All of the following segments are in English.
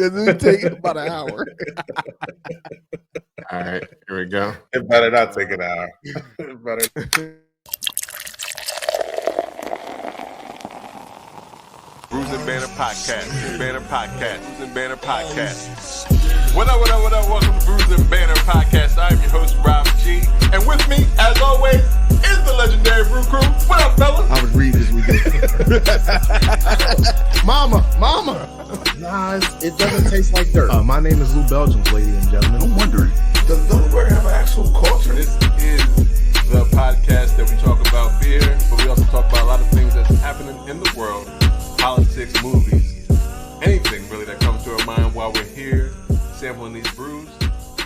because it take about an hour. All right, here we go. It better not take an hour. It better. Brews and Banner Podcast. Brews and Banner Podcast. What up? Welcome to Brews and Banner Podcast. I'm your host, Rob G. And with me, as always, is the Legendary Brew Crew. What up, fellas? I was reading this weekend. Mama. Nah, it doesn't taste like dirt. My name is Lou Belgium, ladies and gentlemen. I'm wondering. Does Delaware have an actual culture? This is the podcast that we talk about beer, but we also talk about a lot of things that's happening in the world, politics, movies, anything really that comes to our mind while we're here sampling these brews.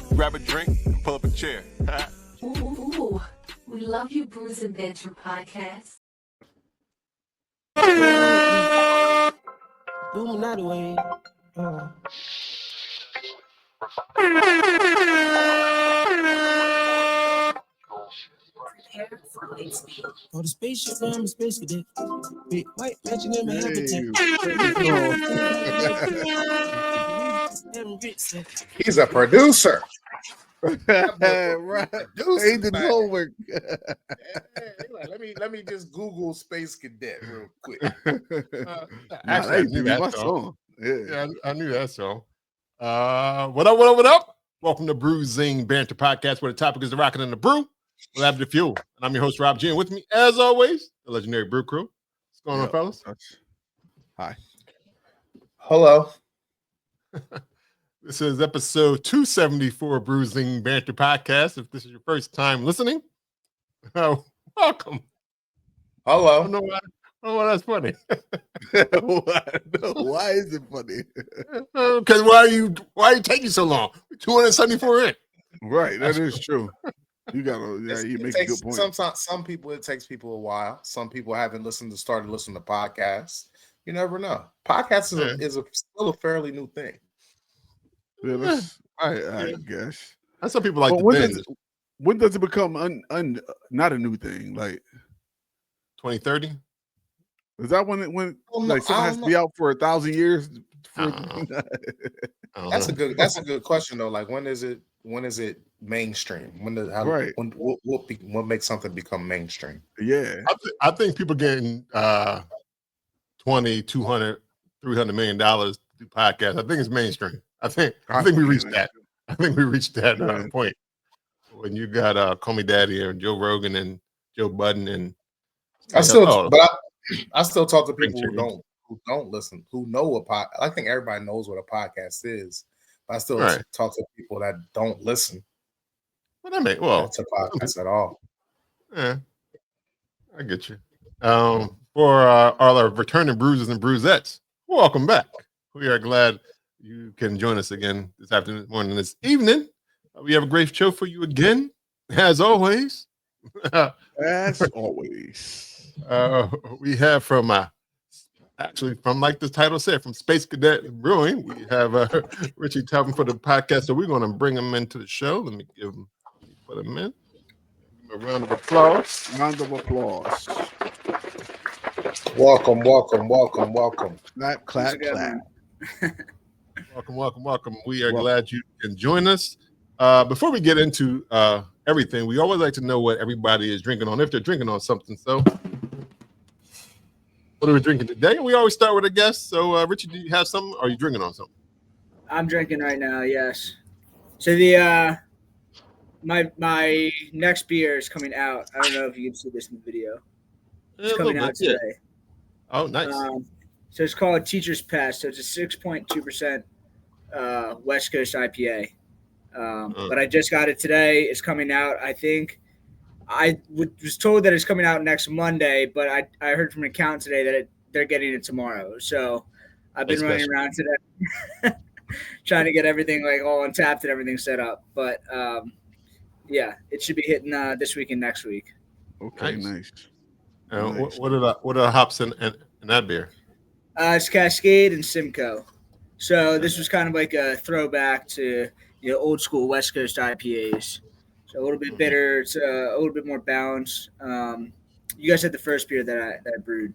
Grab a drink and pull up a chair. Ooh, we love you, Brews and Banter Podcast. Boom, not away. Oh, the spaceship, I'm a space cadet. Big white mansion in my habitat. He's a producer. Right. He did homework. Let me just Google Space Cadet real quick. Actually, I knew that song. Yeah, I knew that song. What up? Welcome to Brewing Banter Podcast, where the topic is the rockin' and the brew. We'll have the fuel. And I'm your host, Rob G. And with me, as always, the Legendary Brew Crew. What's going on, fellas? Hi. Hello. This is episode 274 Brewing Banter Podcast. If this is your first time listening, welcome. Hello. I don't know why that's funny. Why is it funny? Because why are you taking so long? 274 in. Right, that is true. You gotta, you make a good point. Some people, it takes people a while. Some people haven't started listening to podcasts. You never know. Podcasts is still a fairly new thing. Yeah, I guess. That's some people like to binge. When does it become not a new thing? Like 2030? Is that when something has to be out for 1,000 years? That's a good question though. Like when is it mainstream? What makes something become mainstream? Yeah, I think people getting $20, $200, $300 million to do podcasts. I think it's mainstream. I think we reached that. I think we reached that point when you got Call Me Daddy and Joe Rogan and Joe Budden and I still talk to people who don't listen, who know I think everybody knows what a podcast is, but I still talk to people that don't listen. Well, that may to podcasts at all. Yeah, I get you. For all our returning bruisers and bruisettes, welcome back. We are glad you can join us again this afternoon, morning, this evening. We have a great show for you again, as always. As always. We have from like the title said, from Space Cadet Brewing, we have Richie Tevlin for the podcast. So we're going to bring him into the show. Let me put him in. Give him a round of applause. Welcome. Clap. Welcome. We are glad you can join us. Before we get into everything, we always like to know what everybody is drinking on, if they're drinking on something. So, what are we drinking today? We always start with a guest. So, Richard, do you have something? Or are you drinking on something? I'm drinking right now. Yes. So the my next beer is coming out. I don't know if you can see this in the video. It's coming out today. Yeah. Oh, nice. So it's called Teacher's Pet. So it's a 6.2% West Coast IPA. But I just got it today. It's coming out. I think I was told that it's coming out next Monday, but I heard from an accountant today that they're getting it tomorrow. So I've been running around today trying to get everything like all untapped and everything set up. But yeah, it should be hitting this week and next week. Okay, nice. What are the hops in that beer? It's Cascade and Simcoe. So this was kind of like a throwback to old school West Coast IPAs. So a little bit bitter. It's a little bit more balanced. You guys had the first beer that I brewed,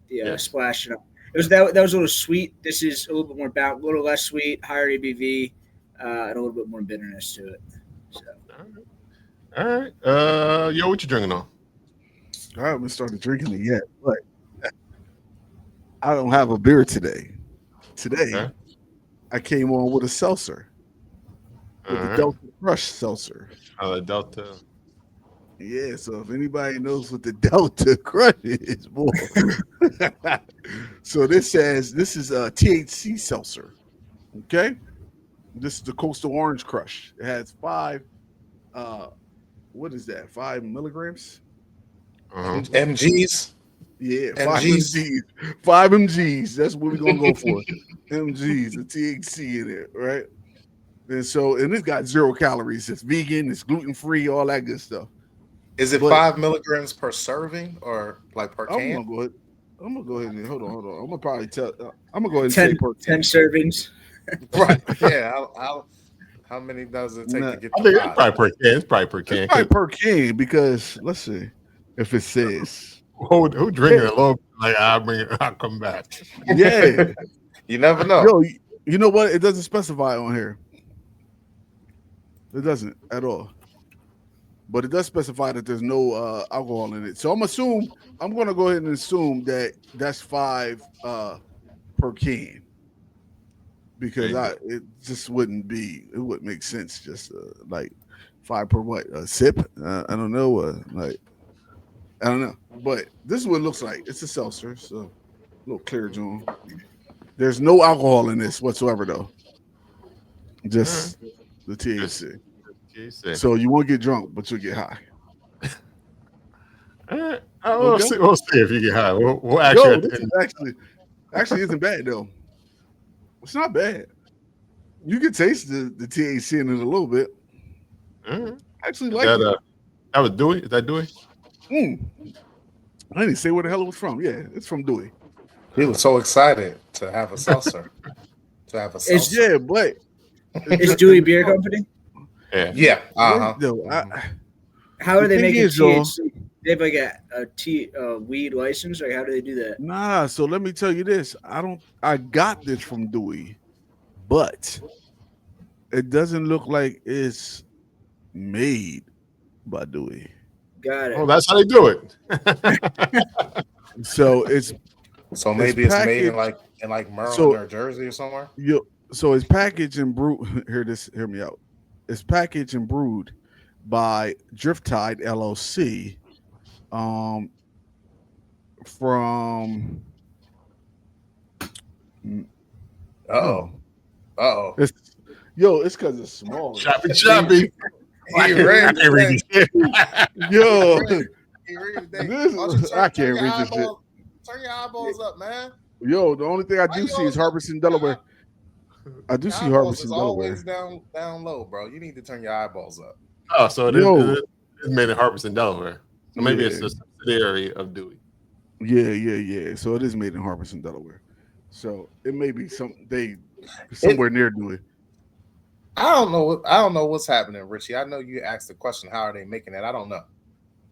the Splash. It That was a little sweet. This is a little bit more a little less sweet, higher ABV, and a little bit more bitterness to it. So. All right. Yo, what you drinking on? I haven't started drinking it yet, but I don't have a beer today. Today, I came on with a seltzer, with the Delta Crush seltzer. Oh, Delta. Yeah, so if anybody knows what the Delta Crush is, boy. So this is a THC seltzer. Okay, this is the Coastal Orange Crush. It has 5. What is that? 5 milligrams. MGs. Yeah, 5 MGs. 5 MGs. That's what we're gonna go for. MGs, the THC in it, right? And it's got 0 calories. It's vegan. It's gluten free. All that good stuff. Is it 5 milligrams per serving or like per can? I'm gonna go ahead and hold on. I'm gonna probably tell. I'm gonna go ahead and say per 10 servings. Right. Yeah. How many does it take to get? I think it's probably per can. It's probably per can. It's probably per can because let's see if it says who drinking it low. Like I'll come back. Yeah. You never know. Yo, you know what? It doesn't specify on here. It doesn't at all. But it does specify that there's no alcohol in it. So I'm going to go ahead and assume that that's 5 per can. Because it just wouldn't make sense just like 5 per what? A sip? I don't know. I don't know. But this is what it looks like. It's a seltzer, so a little clear John. There's no alcohol in this whatsoever, though. Just the THC. So you won't get drunk, but you'll get high. We'll see if you get high. We'll actually isn't bad though. It's not bad. You can taste the THC in it a little bit. Actually, like that. That was Dewey. Is that Dewey? I didn't say where the hell it was from. Yeah, it's from Dewey. He was so excited to have a seltzer. But it's Dewey Beer Company. Yeah. How are they making THC? They have like a weed license. Like, how do they do that? Nah. So let me tell you this. I got this from Dewey, but it doesn't look like it's made by Dewey. Got it. Oh, that's how they do it. So maybe it's made in like Maryland or Jersey or somewhere. So it's packaged and brewed. Hear me out. It's packaged and brewed by Drifttide LLC. From it's because it's small. Choppy. I can't read this. Yo, I can't read this shit. Turn your eyeballs up, man. Yo, the only thing I do see is Harbison, Delaware. I do see Harbison, Delaware. Always down low, bro. You need to turn your eyeballs up. Oh, so it's made in Harbison, Delaware. So maybe it's a subsidiary of Dewey. Yeah. So it is made in Harbison, Delaware. So it may be somewhere near Dewey. I don't know what's happening, Richie. I know you asked the question, how are they making it? I don't know,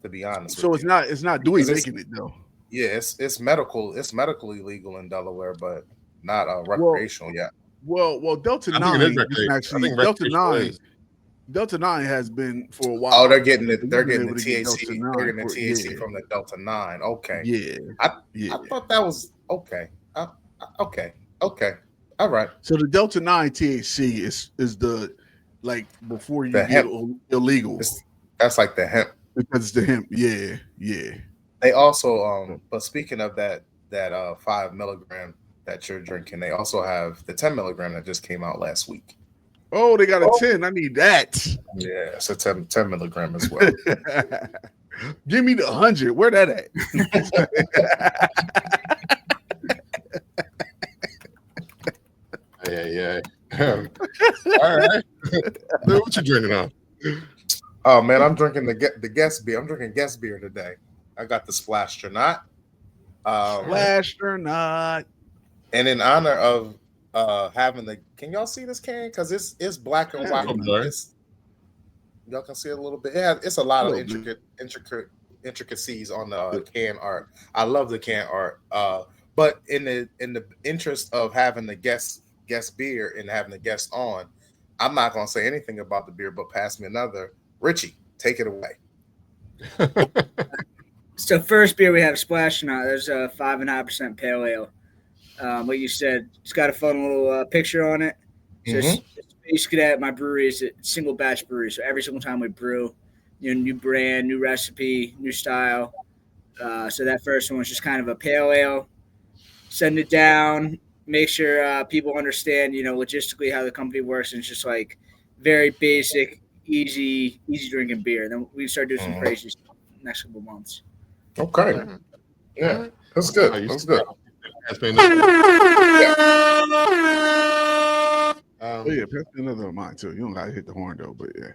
to be honest. So it's not Dewey making it though. Yeah, it's medically legal in Delaware, but not recreational yet. Well, Delta 9 actually Delta 9 has been for a while. Oh, they're getting the THC. They're getting the THC from the Delta 9. Okay. Yeah. I thought that was okay. Okay. All right. So the Delta 9 THC is the like before you get illegal. That's like the hemp. Because it's the hemp. Yeah. They also but speaking of that 5 milligram that you're drinking, they also have the 10 milligram that just came out last week. Oh, they got a 10. I need that. Yeah, it's a 10 milligram as well. Give me the 100. Where that at? Yeah. All right. What you drinking on? Oh man, I'm drinking the guest beer. I'm drinking guest beer today. I got the Splashed or Not. Splashed or Not. And in honor of having can y'all see this can? Because it's black and white. Y'all can see it a little bit. Yeah, it's a lot of intricacies on the can art. I love the can art. But in the interest of having the guest beer and having the guest on, I'm not gonna say anything about the beer, but pass me another. Richie, take it away. So first beer we have Splashing Out. There's a 5.5% pale ale. Like you said, it's got a fun little picture on it. So Space Cadet, my brewery is a single batch brewery. So every single time we brew, new brand, new recipe, new style. So that first one was just kind of a pale ale. Send it down, make sure people understand, logistically how the company works. And it's just like very basic, easy drinking beer. Then we start doing some crazy stuff in the next couple of months. Okay. Yeah, that's good. That's good. Oh yeah, pass me another of mine too. You don't gotta hit the horn though, but yeah.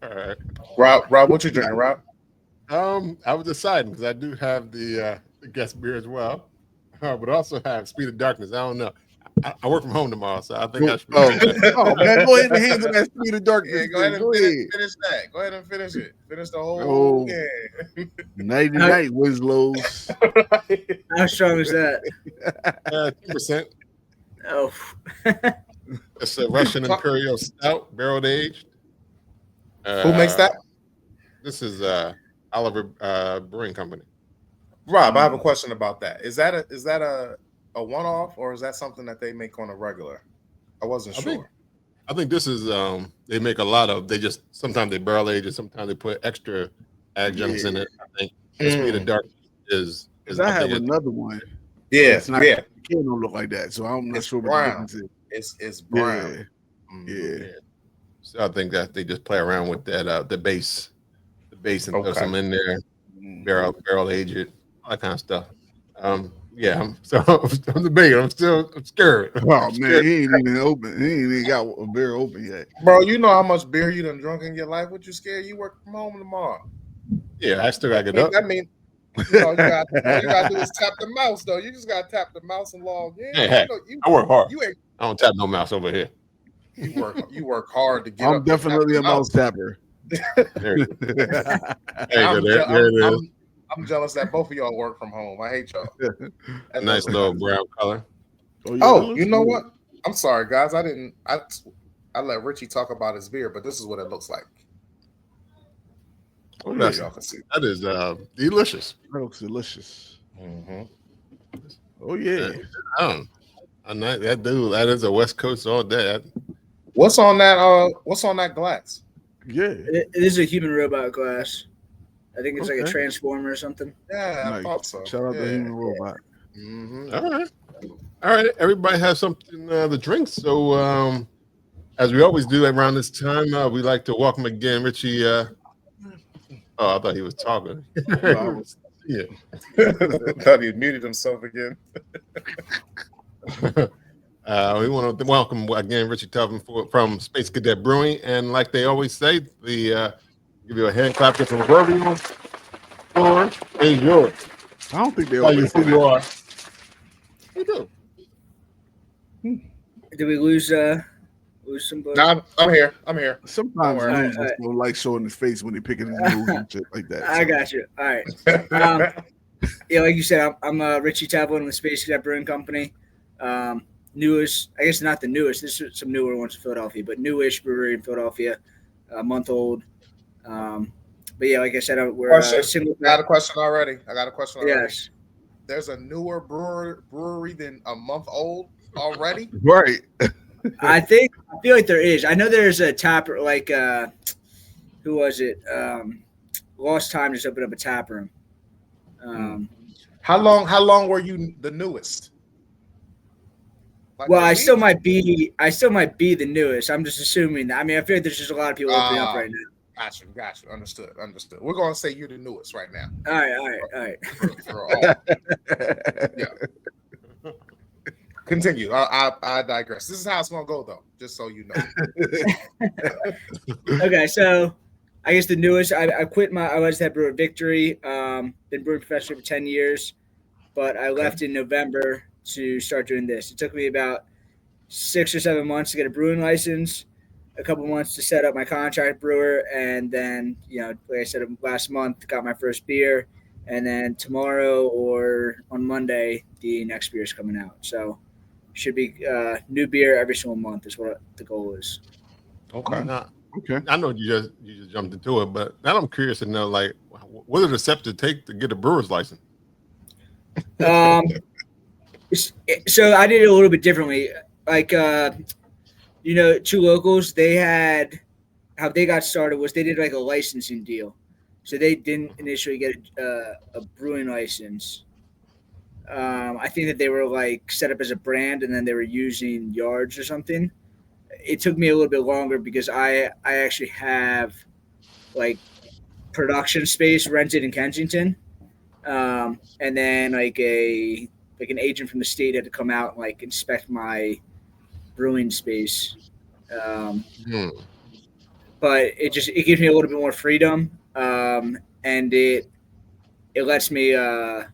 All right. Rob, what you drinking, Rob? I was deciding because I do have the guest beer as well, but also have Speed of Darkness. I don't know. I work from home tomorrow, so I think I should. Oh man, go ahead and handle that Speed of Darkness. Yeah, go ahead and finish that. Go ahead and finish it. Finish the whole game. Nighty night, Winslows. How strong is that? 2%. Oh. It's a Russian Imperial Stout, barrel aged. Who makes that? This is Oliver Brewing Company. Rob, I have a question about that. Is that a one-off, or is that something that they make on a regular? I wasn't sure. I think this is they make a lot of. They just sometimes they barrel age it, sometimes they put extra adjuncts in it. I think Speed of Dark is. I have another one. Yeah, it's not, yeah. The can don't look like that, so I'm not sure what the difference is. It's brown. Yeah. So I think that they just play around with that the base and throw some in there, barrel age it, all that kind of stuff. I'm debating. I'm scared. Oh man, he ain't even open. He ain't even got a beer open yet. Bro, you know how much beer you done drunk in your life? What you scared? You work from home tomorrow. Yeah, I still gotta get up. I mean, all you gotta do is tap the mouse, though. You just gotta tap the mouse and log in. Hey, I work hard. I don't tap no mouse over here. You work hard to get I'm up. definitely a mouse tapper. There it is. I'm jealous that both of y'all work from home. I hate y'all. A nice little brown color. Oh, you know what? I'm sorry, guys. I let Richie talk about his beer, but this is what it looks like. Oh, y'all can see. That is delicious. That looks delicious. Mm-hmm. Oh yeah. That dude. That is a West Coast all day. What's on that? What's on that glass? Yeah, it is a human robot glass. I think it's like a transformer or something. Yeah, I thought so. Shout out to Human Robot. Mm-hmm. All right. Everybody has something to drink. So, as we always do around this time, we like to welcome again Richie. I thought he was talking. Yeah. Thought he muted himself again. We want to welcome again Richie Tevlin from Space Cadet Brewing, and like they always say, give you a hand clap from wherever you want. Floor is yours. I don't think they always say you are. They do. Did we lose some blood? No, I'm here. Sometimes I just don't like showing his face when they picking his nose and shit like that. I got you. All right. Like you said, I'm Richie Tevlin with Space Cadet Brewing Company. Newest, I guess not the newest. This is some newer ones in Philadelphia, but newish brewery in Philadelphia, a month old. But yeah, like I said, we're I got a question already. Yes. There's a newer brewery than a month old already. Right. I feel like there is. I know there's a tap like who was it? Lost Time just opened up a tap room. How long were you the newest? Well, I still might be the newest. I'm just assuming that. I mean, I feel like there's just a lot of people opening up right now. Gotcha. Understood. We're gonna say you're the newest right now. All right. Yeah. Continue. I digress. This is how it's gonna go, though. Just so you know. Okay, so I guess the newest. I quit I was head brewer at Victory. Been brewing professionally for 10 years, but I left in November to start doing this. It took me about 6 or 7 months to get a brewing license, a couple months to set up my contract brewer, and then, like I said, last month got my first beer, and then tomorrow or on Monday the next beer is coming out. So should be new beer every single month is what the goal is. Okay. Okay. I know you just jumped into it, but now I'm curious to know, like, what are the steps to take to get a brewer's license? So I did it a little bit differently. Like, Two Locals, they had how they got started was they did like a licensing deal. So they didn't initially get a brewing license. I think that they were like set up as a brand and then they were using yards or something. It took me a little bit longer because I actually have like production space rented in Kensington. And then like an agent from the state had to come out and like inspect my brewing space. But it gives me a little bit more freedom. And it lets me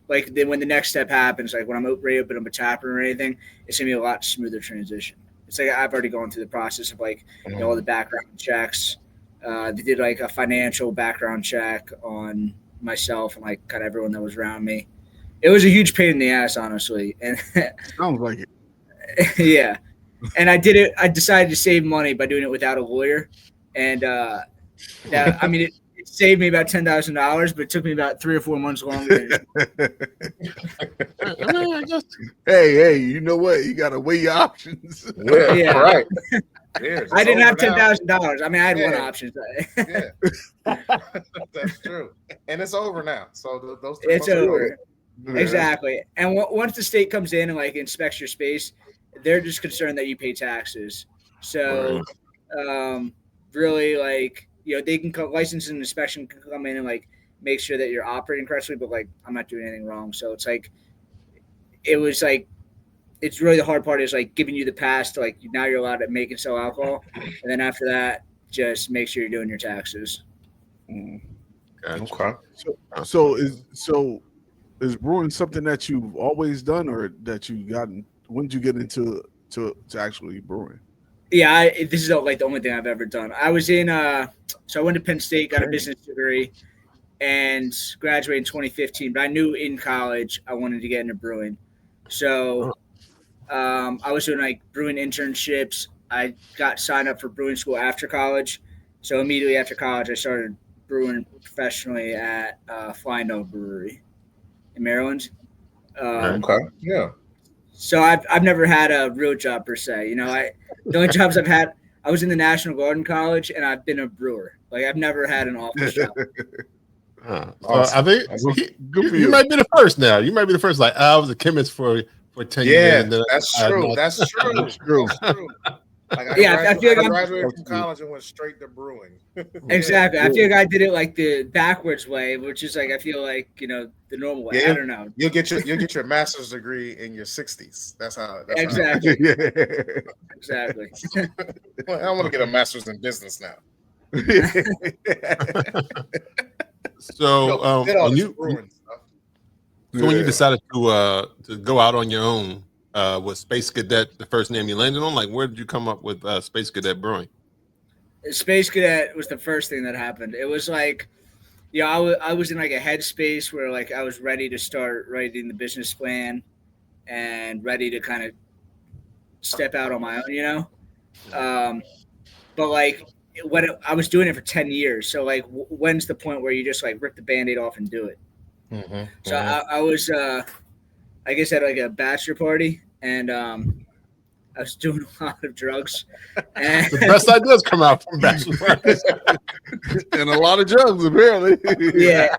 like then when the next step happens, like when I'm ready to open up a taproom or anything, it's gonna be a lot smoother transition. It's like I've already gone through the process of like all the background checks. They did like a financial background check on myself and like kind of everyone that was around me. It was a huge pain in the ass, honestly. And Sounds like it. yeah. And I did it. I decided to save money by doing it without a lawyer. And it saved me about $10,000, but it took me about 3 or 4 months longer. Hey, you know what? You gotta weigh your options. Yeah. Right. I didn't have $10,000. I mean, I had one option. Yeah, that's true. And it's over now. So those it's over. Exactly. And once the state comes in and like inspects your space, they're just concerned that you pay taxes. So, really, like, they can license and inspection can come in and like make sure that you're operating correctly, but like I'm not doing anything wrong. So it's like it's really the hard part is like giving you the pass to like now you're allowed to make and sell alcohol, and then after that, just make sure you're doing your taxes. Gotcha. Okay. So is brewing something that you've always done, or that you gotten? When did you get into to actually brewing? Yeah, this is like the only thing I've ever done. I was in so I went to Penn State, got a business degree, and graduated in 2015. But I knew in college I wanted to get into brewing, so I was doing like brewing internships. I got signed up for brewing school after college, so immediately after college I started brewing professionally at Flying Dog Brewery in Maryland. Okay. Yeah. So I've never had a real job per se. The only jobs I've had, I was in the National Garden College and I've been a brewer. Like I've never had an office job. I think you might be the first now. You might be the first. Like I was a chemist for 10 years. Yeah, that's true. That's true. Like I feel like I graduated from college and went straight to brewing. Exactly. I feel like I did it like the backwards way, which is like I feel like the normal way. Yeah, I don't know. You'll get your master's degree in your 60s. That's how. Exactly. Exactly. Well, I want to get a master's in business now. So when you decided to go out on your own, was Space Cadet the first name you landed on? Like, where did you come up with Space Cadet Brewing? Space Cadet was the first thing that happened. It was like, I was in like a headspace where like I was ready to start writing the business plan and ready to kind of step out on my own, but like I was doing it for 10 years. So like, when's the point where you just like rip the Band-Aid off and do it? Mm-hmm. So I was, I guess at like a bachelor party, and I was doing a lot of drugs. And the best ideas come out from bachelor parties. And a lot of drugs, apparently. Yeah.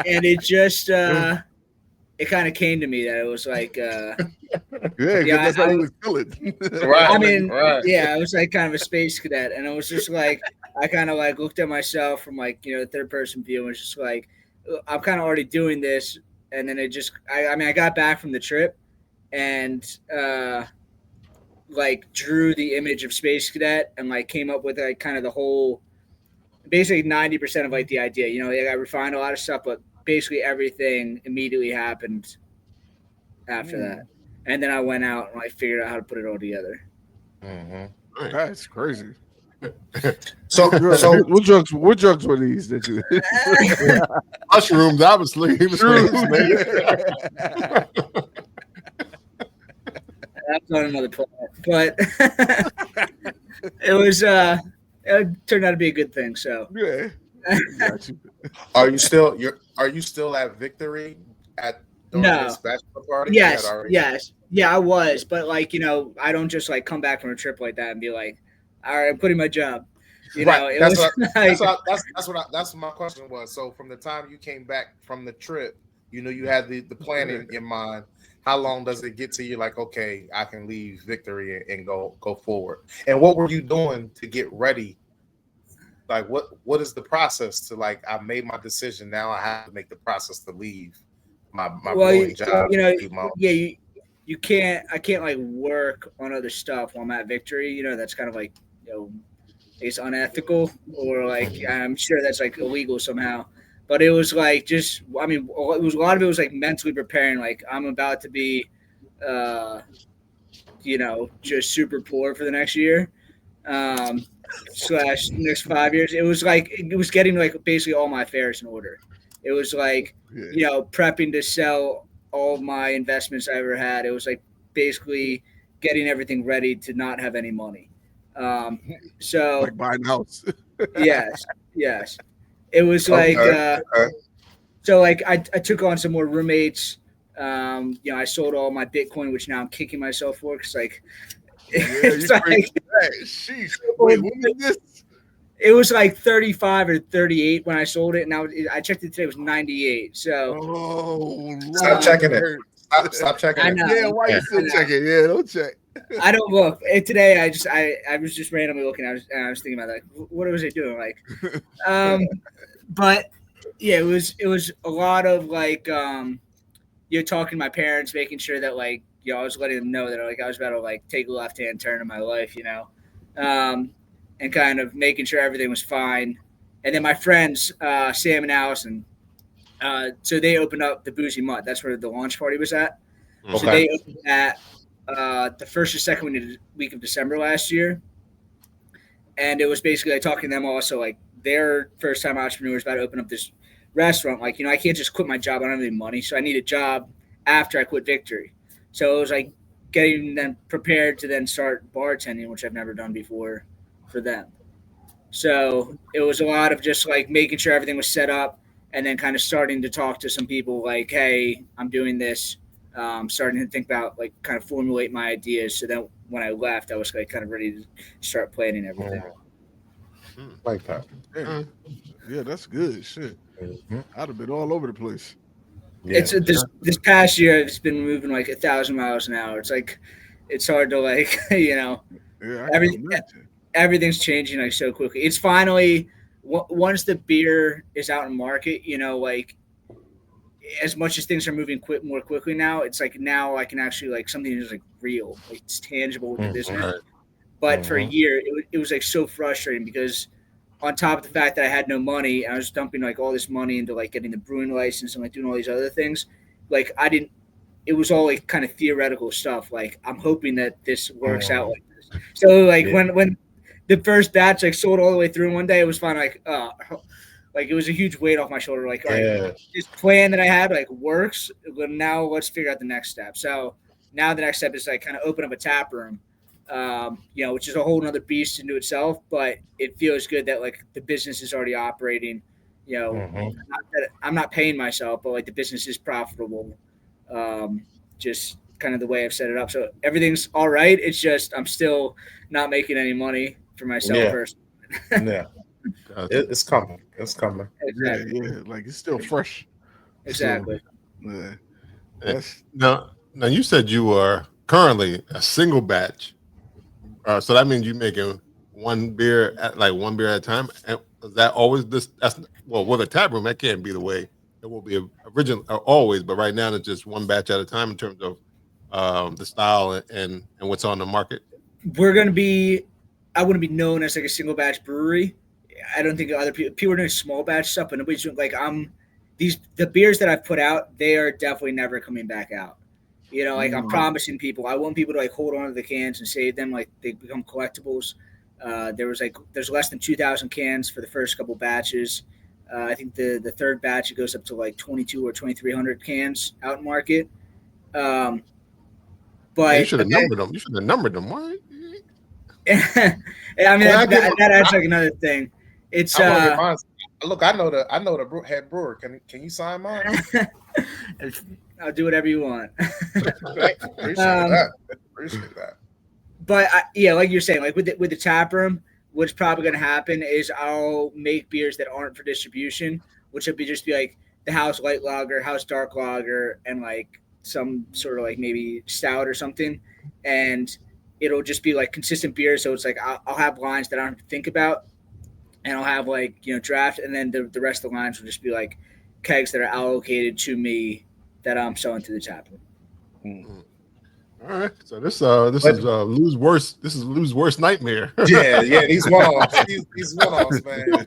And it just, it kind of came to me that it was like, that's how you was feeling. Right. I mean, I was like kind of a space cadet, and it was just like, I kind of like looked at myself from like, third person view, and was just like, I'm kind of already doing this. And then it just, I got back from the trip and like drew the image of Space Cadet and like came up with like kind of the whole, basically 90% of like the idea. I refined a lot of stuff, but basically everything immediately happened after that. And then I went out and I figured out how to put it all together. Mm-hmm. That's crazy. So what drugs were these that you? Mushrooms, obviously. He was saying That's on another planet, but it turned out to be a good thing. So Yeah. Got you. are you still at Victory during No. this bachelor party? Yes, yeah, I was, but like I don't just like come back from a trip like that and be like, all right, I'm quitting my job. Right. That's what my question was. So from the time you came back from the trip, you had the plan in mind. How long does it get to you like, okay, I can leave Victory and go forward? And what were you doing to get ready? Like what is the process to like, I made my decision, now I have to make the process to leave my brewing job. You can't, I can't like work on other stuff while I'm at Victory. That's kind of like, it's unethical, or like, I'm sure that's like illegal somehow. But it was like, it was a lot of it was like mentally preparing. Like I'm about to be, just super poor for the next year, / next 5 years. It was like, it was getting like basically all my affairs in order. It was like, prepping to sell all of my investments I ever had. It was like basically getting everything ready to not have any money. So like buying a house. yes. It was like, so like I took on some more roommates. I sold all my Bitcoin, which now I'm kicking myself for, because like, it's like, sheesh. Wait, what was this? It was like 35 or 38 when I sold it. Now I checked it today, it was 98. So stop checking it. Stop checking it. Yeah, why you still checking? Yeah, don't check. I don't look. Today I was just randomly looking. I was thinking about like, what was I doing? Like, but yeah, it was a lot of like, talking to my parents, making sure that like, I was letting them know that like I was about to like take a left-hand turn in my life, and kind of making sure everything was fine. And then my friends, Sam and Allison, so they opened up the Boozy Mutt. That's where the launch party was at. Okay. So they opened that the first or second week of December last year. And it was basically like talking to them also, like their first-time entrepreneurs about to open up this restaurant. Like, I can't just quit my job. I don't have any money. So I need a job after I quit Victory. So it was like getting them prepared to then start bartending, which I've never done before for them. So it was a lot of just like making sure everything was set up, and then kind of starting to talk to some people like, hey, I'm doing this. Starting to think about like kind of formulate my ideas. So then when I left, I was like kind of ready to start planning everything. Like that. Yeah, that's good shit. I'd have been all over the place. Yeah. It's this past year, it's been moving like 1,000 miles an hour. It's like, it's hard to like, everything's changing like so quickly. It's finally, once the beer is out in market, like as much as things are moving more quickly now, it's like now I can actually like something is like real, like it's tangible with the business. Right. But for a year, it was like so frustrating, because on top of the fact that I had no money, I was dumping like all this money into like getting the brewing license and like doing all these other things. Like it was all like kind of theoretical stuff. Like I'm hoping that this works out like this. So like when the first batch like sold all the way through one day, it was fine. Like, like it was a huge weight off my shoulder. Like, all right, this plan that I had like works. But now let's figure out the next step. So now the next step is like kind of open up a tap room. Which is a whole nother beast into itself, but it feels good that like the business is already operating, not that I'm not paying myself, but like the business is profitable. Just kind of the way I've set it up. So everything's all right. It's just, I'm still not making any money for myself personally. Yeah. It's coming. It's coming. Exactly. Yeah. Like it's still fresh. Exactly. So, yeah. Now you said you are currently a single batch. So that means you're making one beer at a time. And is that always this? With a tap room, that can't be the way it will be original always. But right now, it's just one batch at a time in terms of the style and what's on the market. I want to be known as like a single batch brewery. I don't think other people are doing small batch stuff, but nobody's doing like the beers that I've put out, they are definitely never coming back out. I'm promising people. I want people to like hold on to the cans and save them, like they become collectibles. There's less than 2,000 cans for the first couple batches. I think the third batch it goes up to like 22 or 2,300 cans out in market. But you should have numbered them. You should have numbered them. Why? I mean that adds like another thing. It's look, I know the head brewer. Can you sign mine? I'll do whatever you want. Appreciate that. But yeah, like you're saying, like with the tap room, what's probably going to happen is I'll make beers that aren't for distribution, which would just be like the house light lager, house dark lager, and like some sort of like maybe stout or something, and it'll just be like consistent beer. So it's like I'll have lines that I don't have to think about, and I'll have like draft, and then the rest of the lines will just be like kegs that are allocated to me that I'm selling to the tap room. All right, so this is Lou's worst nightmare. yeah, these one-offs, these one-offs, man.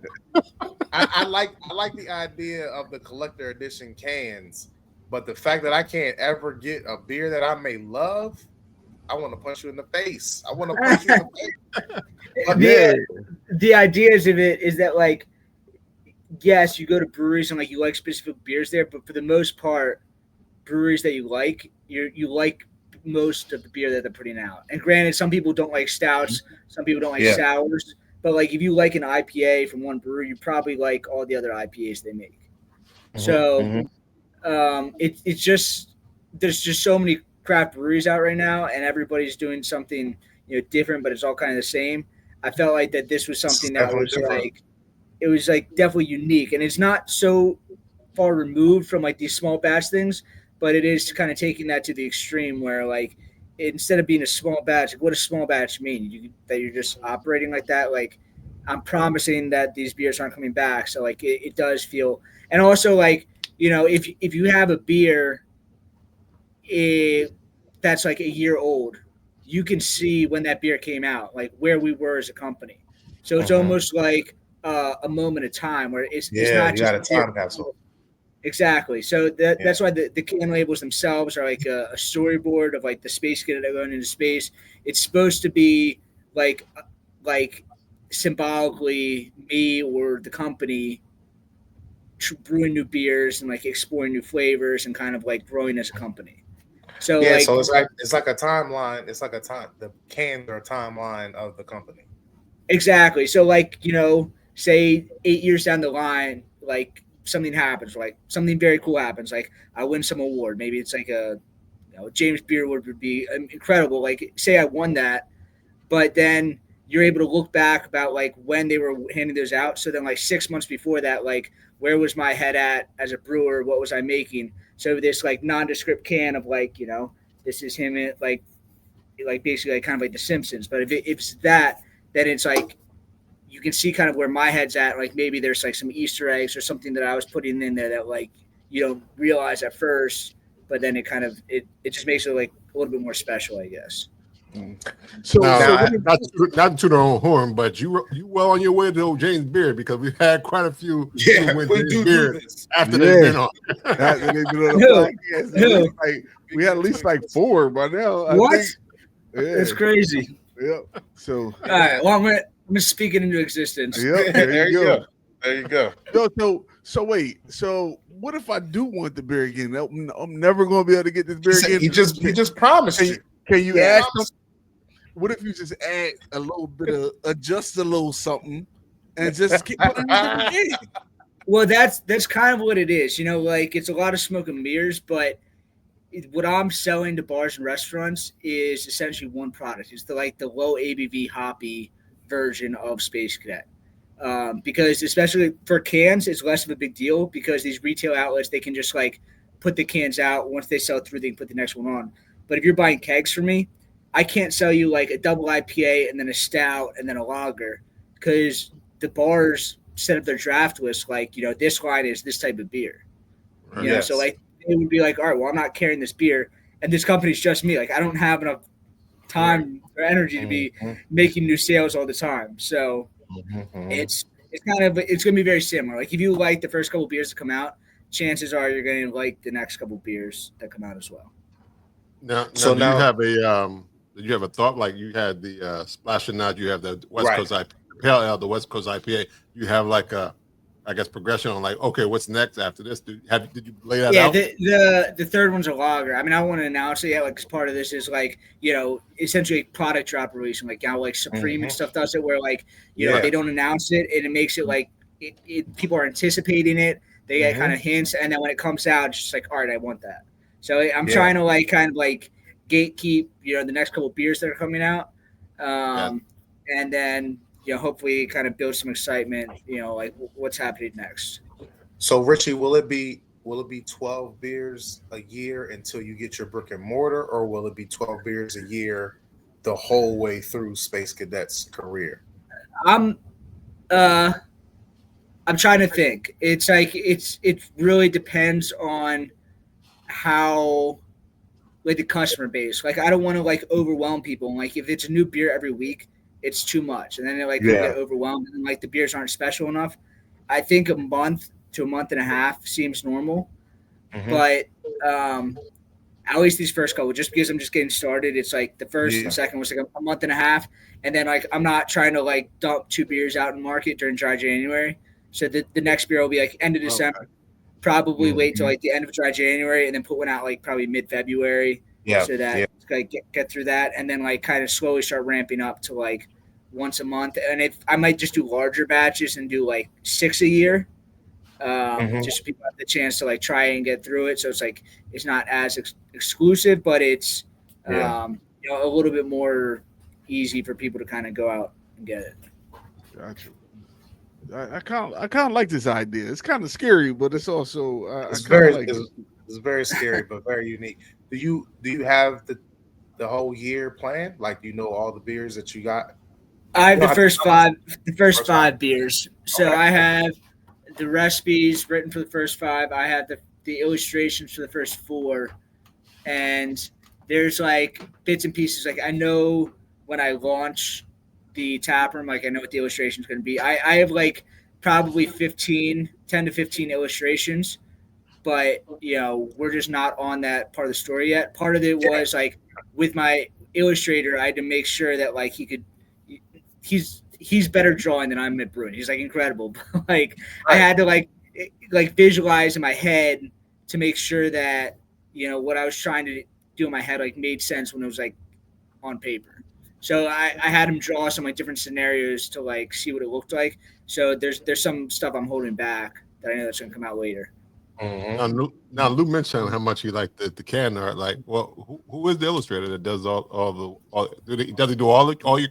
I like the idea of the collector edition cans, but the fact that I can't ever get a beer that I may love, I want to punch you in the face. The ideas of it is that like, yes, you go to breweries and like you like specific beers there, but for the most part, breweries that you like most of the beer that they're putting out. And granted, some people don't like stouts, some people don't like sours, but like if you like an IPA from one brewery, you probably like all the other IPAs they make. So it's just there's just so many craft breweries out right now, and everybody's doing something different, but it's all kind of the same. I felt like that this was something that was different. Like it was like definitely unique, and it's not so far removed from like these small batch things. But it is kind of taking that to the extreme where, like, instead of being a small batch, what does small batch mean? That you're just operating like that? Like, I'm promising that these beers aren't coming back. So, like, it does feel – and also, like, if you have a beer that's, like, a year old, you can see when that beer came out, like, where we were as a company. So it's almost like a moment of time where it's not just – a time capsule. Exactly. So that's why the can labels themselves are like a storyboard of like the Space Cadet going into space. It's supposed to be like symbolically me or the company brewing new beers and like exploring new flavors and kind of like growing as a company. So so it's like a timeline. It's like the cans are a timeline of the company. Exactly. So like say 8 years down the line, like something happens, like something very cool happens, like I win some award. Maybe it's like a James Beer Award would be incredible. Like say I won that, but then you're able to look back about like when they were handing those out. So then like 6 months before that, like where was my head at as a brewer? What was I making? So this like nondescript can of like this is him like basically like kind of like The Simpsons. But if it's that, then it's like you can see kind of where my head's at. Like maybe there's like some Easter eggs or something that I was putting in there that like you don't realize at first, but then it kind of it just makes it like a little bit more special, I guess. So not to toot our own horn, but you well on your way to old James Beard, because we've had quite a few who went to Beard after they've been on. After they've been on the podcast. Like, we had at least like 4 by now. I think. That's crazy. Yep. So all right. Well, I'm gonna speak it into existence. Yep. There you go. There you go. So wait. So what if I do want the beer again? I'm never going to be able to get this beer again. He just promised you. Can you add some? What if you just add a little bit of adjust a little something and just keep putting it in? Well, that's kind of what it is. Like it's a lot of smoke and mirrors, but what I'm selling to bars and restaurants is essentially one product. It's the low ABV hoppy version of Space Cadet. Because especially for cans, it's less of a big deal because these retail outlets, they can just like put the cans out. Once they sell through, they can put the next one on. But if you're buying kegs from me, I can't sell you like a double IPA and then a stout and then a lager because the bars set up their draft list like, this line is this type of beer. So like it would be like, all right, well, I'm not carrying this beer and this company's just me. Like I don't have enough time or energy to be making new sales all the time. So it's going to be very similar. Like if you like the first couple beers to come out, chances are you're going to like the next couple beers that come out as well. Now, do you have Did you have a thought like you had the Splash and Nod, you have the West Right. Coast IPA, Pale Ale, the West Coast IPA. You have like a, I guess, progression on like, okay, what's next after this? Did you lay that Yeah, out? the third one's a lager. I mean, I want to announce it. Yeah, like, 'cause part of this is like, essentially product drop releasing, like how like Supreme and stuff does it, where like they don't announce it and it makes it like people are anticipating it. They get kind of hints, and then when it comes out, it's just like, all right, I want that. So I'm trying to like kind of like gatekeep the next couple of beers that are coming out, and then hopefully kind of build some excitement. Like what's happening next. So Richie, will it be 12 beers a year until you get your brick and mortar, or will it be 12 beers a year the whole way through Space Cadet's career? I'm trying to think. It's like it really depends on how like the customer base. Like I don't want to like overwhelm people. And like if it's a new beer every week, it's too much, and then they get overwhelmed, and like the beers aren't special enough. I think a month to a month and a half seems normal, but at least these first couple, just because I'm just getting started, it's like the first and second was like a month and a half, and then like I'm not trying to like dump 2 beers out in market during dry January. So the next beer will be like end of December. Probably wait till like the end of dry January and then put one out like probably mid-February. So that it's like get through that, and then like kind of slowly start ramping up to like once a month. And if I might just do larger batches and do like 6 a year, just so people have the chance to like try and get through it. So it's like it's not as exclusive, but it's a little bit more easy for people to kind of go out and get it. Gotcha. I kind of like this idea. It's kind of scary, but it's also it's very scary, but very unique. Do you have the whole year planned? Like, do you know all the beers that you got? I have the first five beers. So I have the recipes written for the first 5. I have the illustrations for the first 4, and there's like bits and pieces. Like I know when I launch the taproom, like I know what the illustration is going to be. I have like probably 10 to 15 illustrations, but we're just not on that part of the story yet. Part of it was like with my illustrator, I had to make sure that like he's better drawing than I'm at brewing. He's like incredible. Like I had to like visualize in my head to make sure that what I was trying to do in my head like made sense when it was like on paper. So I had him draw some like different scenarios to like see what it looked like. So there's some stuff I'm holding back that I know that's gonna come out later. Now Lou mentioned how much he liked the can art. Like, well, who is the illustrator that does all does he do all your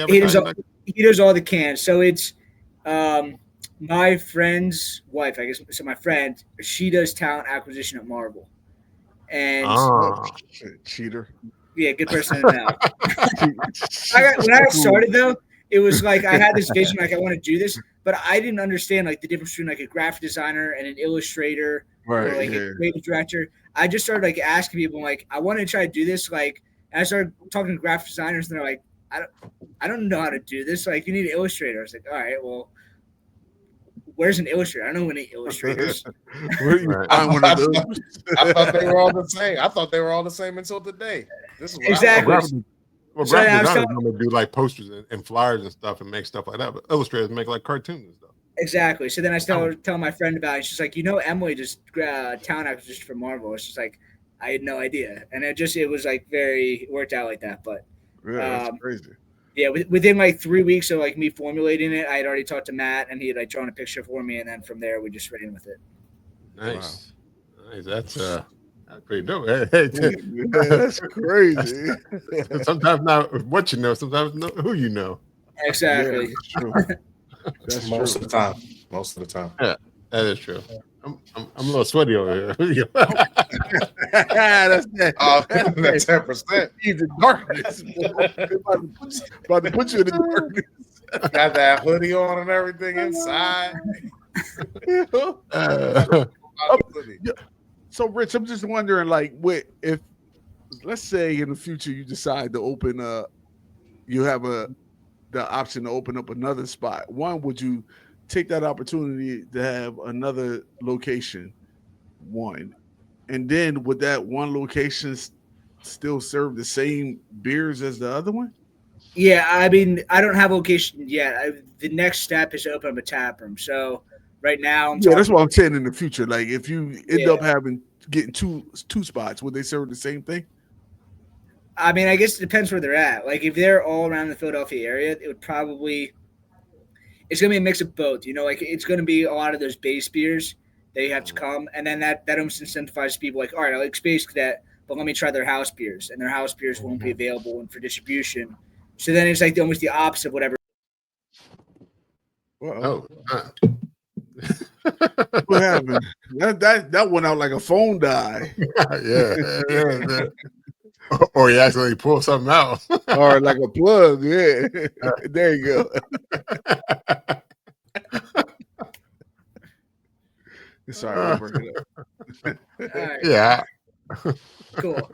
advertising? He does all the cans. So it's my friend's wife, I guess. So my friend, she does talent acquisition at Marvel, and cheater. Yeah, good person to know. When I started though, it was like I had this vision, like I want to do this, but I didn't understand like the difference between like a graphic designer and an illustrator or like a creative director. I just started like asking people, like, I want to try to do this. Like, and I started talking to graphic designers, and they're like, I don't know how to do this. Like, you need an illustrator. I was like, all right, well, where's an illustrator? I don't know any illustrators. I thought they were all the same. I thought they were all the same until today. This is exactly. Graphic designers normally do like posters and flyers and stuff and make stuff like that, but illustrators make like cartoons and stuff. Exactly. So then I started telling my friend about it. She's like, Emily just talent acquisition for Marvel. It's just like, I had no idea, and it was like it worked out like that. But that's crazy. Yeah, within like 3 weeks of like me formulating it, I had already talked to Matt, and he had like drawn a picture for me, and then from there we just ran with it. Nice, nice. That's pretty dope. That's crazy. Sometimes not what you know, sometimes who you know. Exactly. Yeah, that's true. That's most true. of the time. Most of the time. Yeah, that is true. I'm a little sweaty over here. That's that. That's 10%. He's in darkness. About to put you in the darkness. Got that hoodie on and everything inside. So, Rich, I'm just wondering, like, if let's say in the future you decide to open you have the option to open up another spot. One, would you take that opportunity to have another location? One, and then would that one location still serve the same beers as the other one? Yeah, I mean, I don't have a location yet. The next step is to open up a tap room. So right now, I'm Yeah, that's talking. what I'm saying in the future. Like if you end Yeah. up getting two spots, would they serve the same thing? I mean, I guess it depends where they're at. Like if they're all around the Philadelphia area, it would probably it's gonna be a mix of both. You know, like it's gonna be a lot of those base beers that you have to come, and then that almost incentivizes people like, all right, I like Space Cadet, but let me try their house beers, and their house beers won't be available for distribution. So then it's like almost the opposite of whatever. Oh, What happened? That went out like a phone died, yeah. Or you accidentally pull something out. or like a plug. Yeah, there you go. Sorry, we'll break it up. All right, Yeah. cool.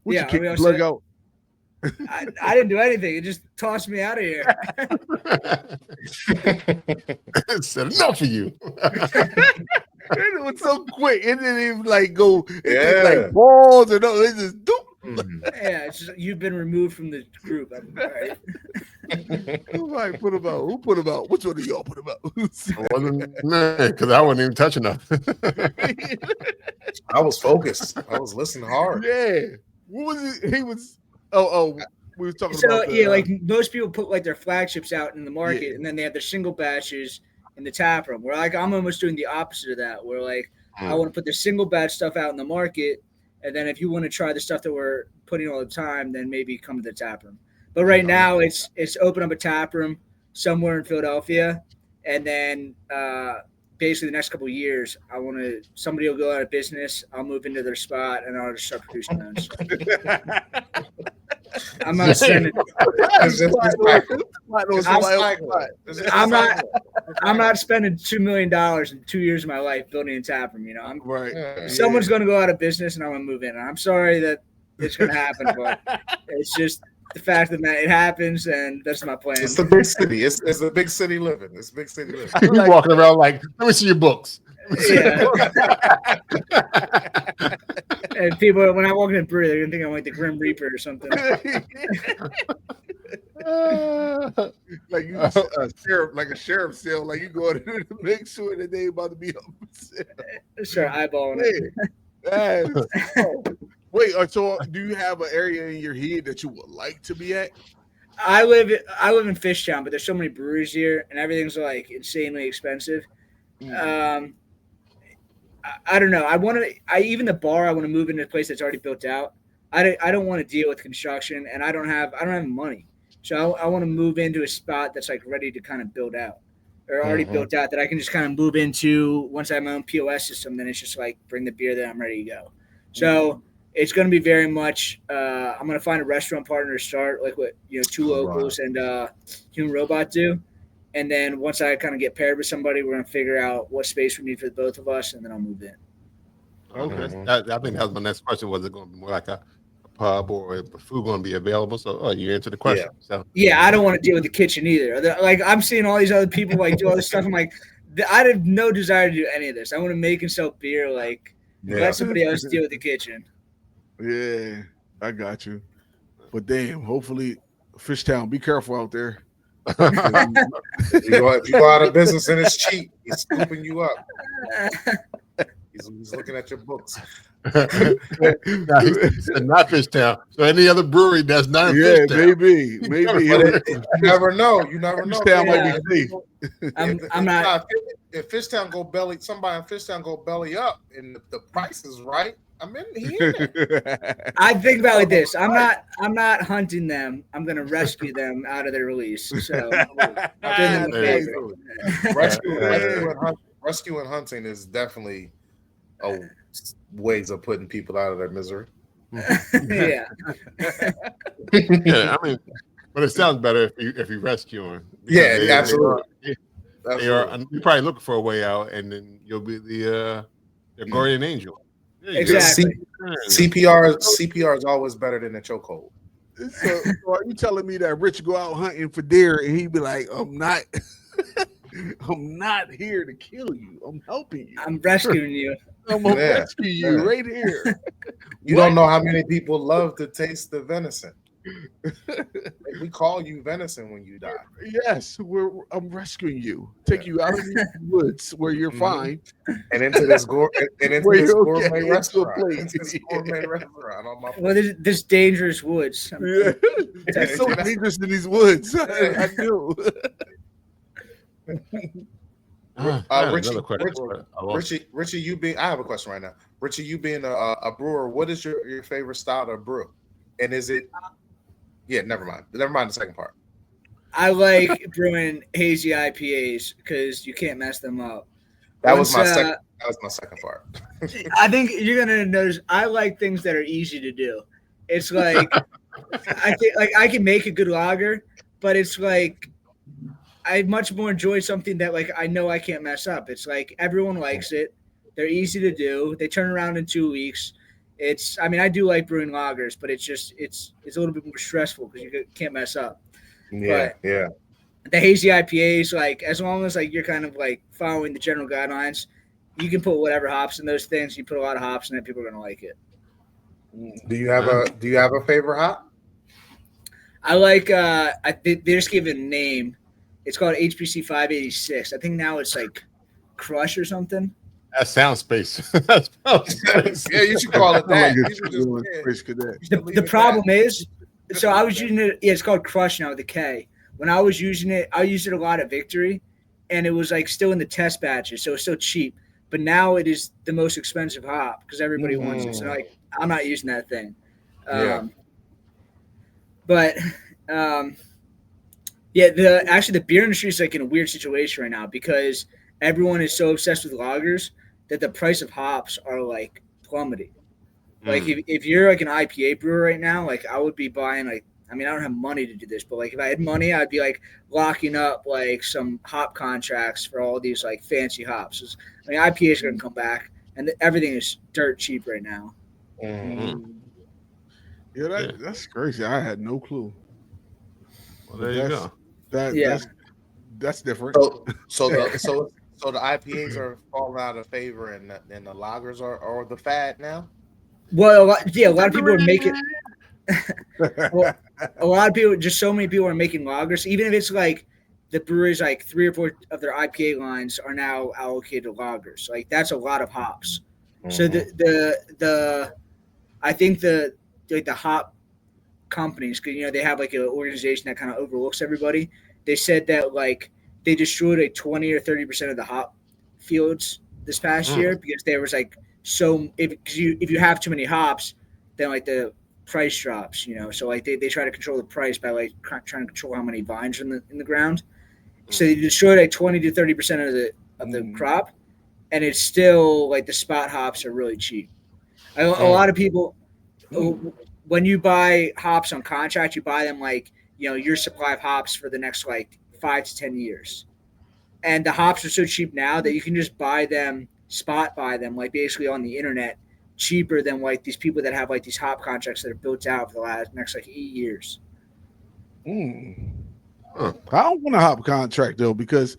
Would Yeah, you kick we the also- plug out? I didn't do anything. It just tossed me out of here. Said enough of you. It was so quick. It didn't even like go. It didn't Yeah. like balls or no. It just doop. Yeah, it's just, you've been removed from the group. All right. Somebody put him out. Who put him out? Which one of y'all put him out? It wasn't man, because I wasn't even touching nothing. I was focused. I was listening hard. Yeah. What was it? He was. Oh. We were talking So about. yeah, like most people put like their flagships out in the market, Yeah. and then they have their single batches in the tap room. Where like I'm almost doing the opposite of that. Where like I want to put the single batch stuff out in the market, and then if you want to try the stuff that we're putting all the time, then maybe come to the tap room. But right now it's open up a tap room somewhere in Philadelphia, and then basically the next couple of years, somebody will go out of business. I'll move into their spot, and I'll just start producing my own stuff. I'm not spending. I'm not spending $2 million in 2 years of my life building a tap room. You know, Right. someone's going to go out of business, and I'm going to move in. And I'm sorry that it's going to happen, but it's just the fact that it happens, and that's my plan. It's the big city. It's the big city living. It's big city living. You're walking around like, let me see your books. Yeah. And people, when I walk in a brewery, they're gonna think I'm like the Grim Reaper or something. Like you, like a sheriff sale. Like you go in there to make sure that they about to be up for sale. Start eyeballing it. Wait, so do you have an area in your head that you would like to be at? I live in Fishtown, but there's so many breweries here, and everything's like insanely expensive. I don't know. Even the bar. I want to move into a place that's already built out. I don't want to deal with construction, and I don't have money, so I want to move into a spot that's like ready to kind of build out, or already built out, that I can just kind of move into once I have my own POS system. Then it's just like bring the beer that I'm ready to go. So it's going to be very much. I'm going to find a restaurant partner to start, like what Two Locals and Human Robot do. And then once I kind of get paired with somebody, we're going to figure out what space we need for both of us, and then I'll move in. Okay. I think that was my next question. Was it going to be more like a pub, or is the food going to be available? So, you answered the question. Yeah. So Yeah, I don't want to deal with the kitchen either. Like I'm seeing all these other people like do all this stuff. I'm like, I have no desire to do any of this. I want to make and sell beer. Like let somebody else deal with the kitchen. Yeah, I got you. But damn, hopefully, Fishtown, be careful out there. If you go out of business and it's cheap, he's scooping you up. He's looking at your books. Nah, he said not Fishtown. So any other brewery that's not in Fishtown. maybe. You never know. You never know. Fishtown might be safe. I'm not. If Fishtown go belly, somebody in Fishtown go belly up, and the price is right, I'm in here. I think about it like this. I'm not hunting them. I'm going to rescue them out of their release. So I'm doing them a favor. Rescue and hunting is definitely ways of putting people out of their misery. Yeah. Yeah, I mean, but it sounds better if you rescue them. Yeah, absolutely. You're probably looking for a way out, and then you'll be the guardian angel. Exactly. CPR is always better than a chokehold. So are you telling me that Rich go out hunting for deer and he'd be like, I'm not here to kill you. I'm helping you. I'm rescuing you. I'm gonna Yeah, rescue you yeah. right here. You don't know how many people love to taste the venison. We call you venison when you die. Yes, I'm rescuing you. Take you out of the woods where you're Mhm. fine. And into this Where you're okay, gourmet into a restaurant. place. Into this gourmet restaurant on my Well, there's dangerous woods. Yeah. It's so dangerous in these woods. I do. I had Richie, another question. but I lost it. Richie, I have a question right now. Richie, you being a brewer, what is your favorite style of brew? And is it? Yeah, never mind the second part. I like brewing hazy IPAs because you can't mess them up. That was my second part. I think you're gonna notice I like things that are easy to do. It's like I think like I can make a good lager, but it's like I much more enjoy something that like I know I can't mess up. It's like everyone likes it. They're easy to do. They turn around in 2 weeks. I mean I do like brewing lagers, but it's a little bit more stressful because you can't mess up. Yeah, But yeah. the hazy IPAs, like as long as like you're kind of like following the general guidelines, you can put whatever hops in those things. You put a lot of hops in it, people are gonna like it. Do you have a favorite hop? I like they just gave it a name. It's called HPC 586. I think now it's like Crush or something. That sounds space. That sounds space. Yeah, you should call it that. I like You it. should just- Doing yeah, Space Cadet. you should leave The it problem that. is, so I was using it. Yeah, it's called Crush now with a K. When I was using it, I used it a lot at Victory, and it was like still in the test batches, so it's still cheap. But now it is the most expensive hop because everybody wants it. So like, I'm not using that thing. Yeah. But yeah, the beer industry is like in a weird situation right now because everyone is so obsessed with lagers that the price of hops are like plummeting. Like if you're like an IPA brewer right now, like I would be buying like, I mean, I don't have money to do this, but like if I had money, I'd be like locking up like some hop contracts for all these like fancy hops. I mean, IPAs are gonna come back, and everything is dirt cheap right now. Yeah, that's crazy. I had no clue. Well, there you go. That's different. So the IPAs are falling out of favor, and the lagers are the fad now. Well, a lot of people are making. Well, a lot of people, just so many people are making lagers. Even if it's like the breweries, like 3 or 4 of their IPA lines are now allocated to lagers. Like that's a lot of hops. So the I think the hop companies, because they have like an organization that kind of overlooks everybody. They said that like they destroyed like 20 or 30% of the hop fields this past year because there was like if you have too many hops, then like the price drops. So like they try to control the price by like trying to control how many vines are in the ground. So they destroyed like 20 to 30% of the crop, and it's still like the spot hops are really cheap. A lot of people, when you buy hops on contract, you buy them like your supply of hops for the next like 5 to 10 years, and the hops are so cheap now that you can just buy them like basically on the internet cheaper than like these people that have like these hop contracts that are built out for the next like 8 years. I don't want a hop contract though, because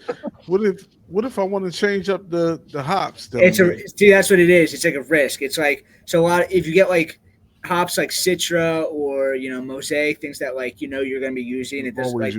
what if I want to change up the hops though? See, that's what it is. It's like a risk. It's like, so if you get like hops like Citra or Mosaic, things that like you're gonna be using, it does like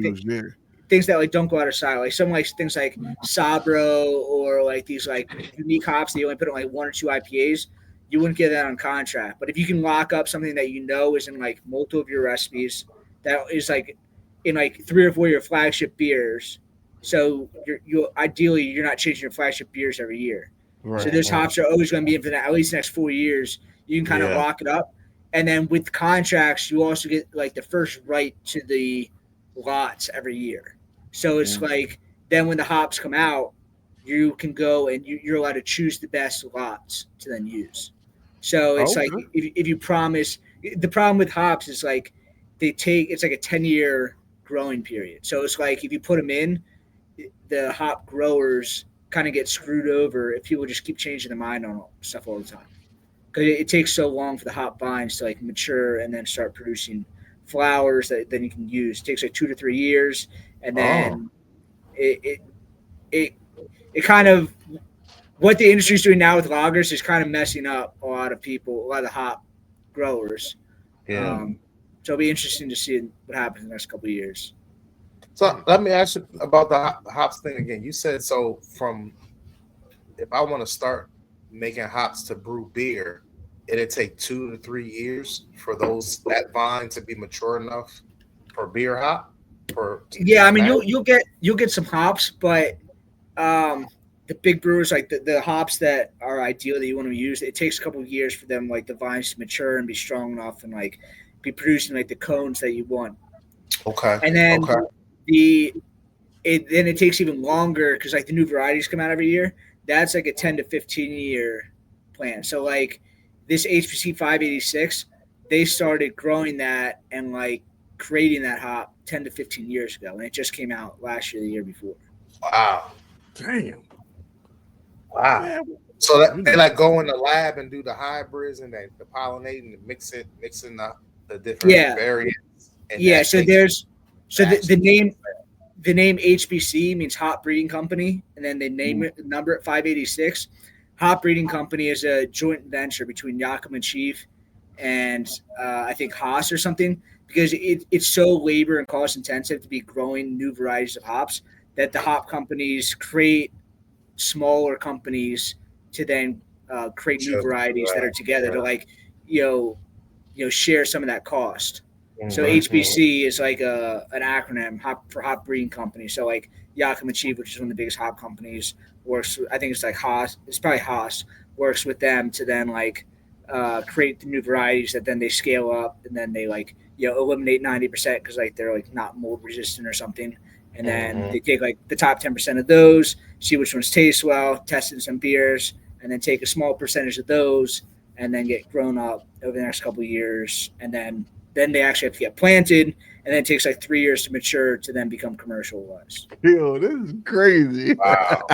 things that like don't go out of style, like some like things like Sabro or like these like unique hops that you only put on like 1 or 2 IPAs, you wouldn't get that on contract. But if you can lock up something that is in like multiple of your recipes, that is like in like 3 or 4 of your flagship beers, so you're ideally you're not changing your flagship beers every year. Right, so those hops are always going to be in for at least the next 4 years. You can kind of lock it up, and then with contracts, you also get like the first right to the lots every year. So it's like then when the hops come out, you can go and you're allowed to choose the best lots to then use. So it's like if you promise, the problem with hops is like it's like a 10-year growing period. So it's like if you put them in, the hop growers kind of get screwed over if people just keep changing their mind on stuff all the time. Because it takes so long for the hop vines to like mature and then start producing flowers that then you can use. It takes like 2 to 3 years, and then it kind of what the industry's doing now with lagers is kind of messing up a lot of people, a lot of the hop growers. Yeah. So it'll be interesting to see what happens in the next couple of years. So let me ask you about the hops thing again. You said so from if I want to start making hops to brew beer, it'd take 2 to 3 years for that vine to be mature enough for beer hop. Yeah, I mean you'll get some hops, but the big brewers, like the hops that are ideal that you want to use, it takes a couple of years for them, like the vines to mature and be strong enough and like be producing like the cones that you want. Okay. And then it takes even longer because like the new varieties come out every year. That's like a 10 to 15 year plan. So like this HPC 586, they started growing that and like creating that hop 10 to 15 years ago, and it just came out last year, the year before. Wow. Damn. Wow. Man. So that they like go in the lab and do the hybrids and the pollinating and mixing the different variants. And so there's the name HBC means hop breeding company, and then they name it number at 586. Hop breeding company is a joint venture between Yakima and Chief and I think Haas or something, because it's so labor and cost intensive to be growing new varieties of hops that the hop companies create smaller companies to then create new varieties that are together to like share some of that cost. So HBC is like an acronym for hop breeding company. So like Yakima Chief, which is one of the biggest hop companies, works. I think it's like Haas. It's probably Haas works with them to then like create the new varieties that then they scale up, and then they like eliminate 90% because like they're like not mold resistant or something. And then they take like the top 10% of those, see which ones taste well, test in some beers, and then take a small percentage of those and then get grown up over the next couple of years. And then they actually have to get planted, and then it takes like 3 years to mature to then become commercialized. Yo, this is crazy. Wow.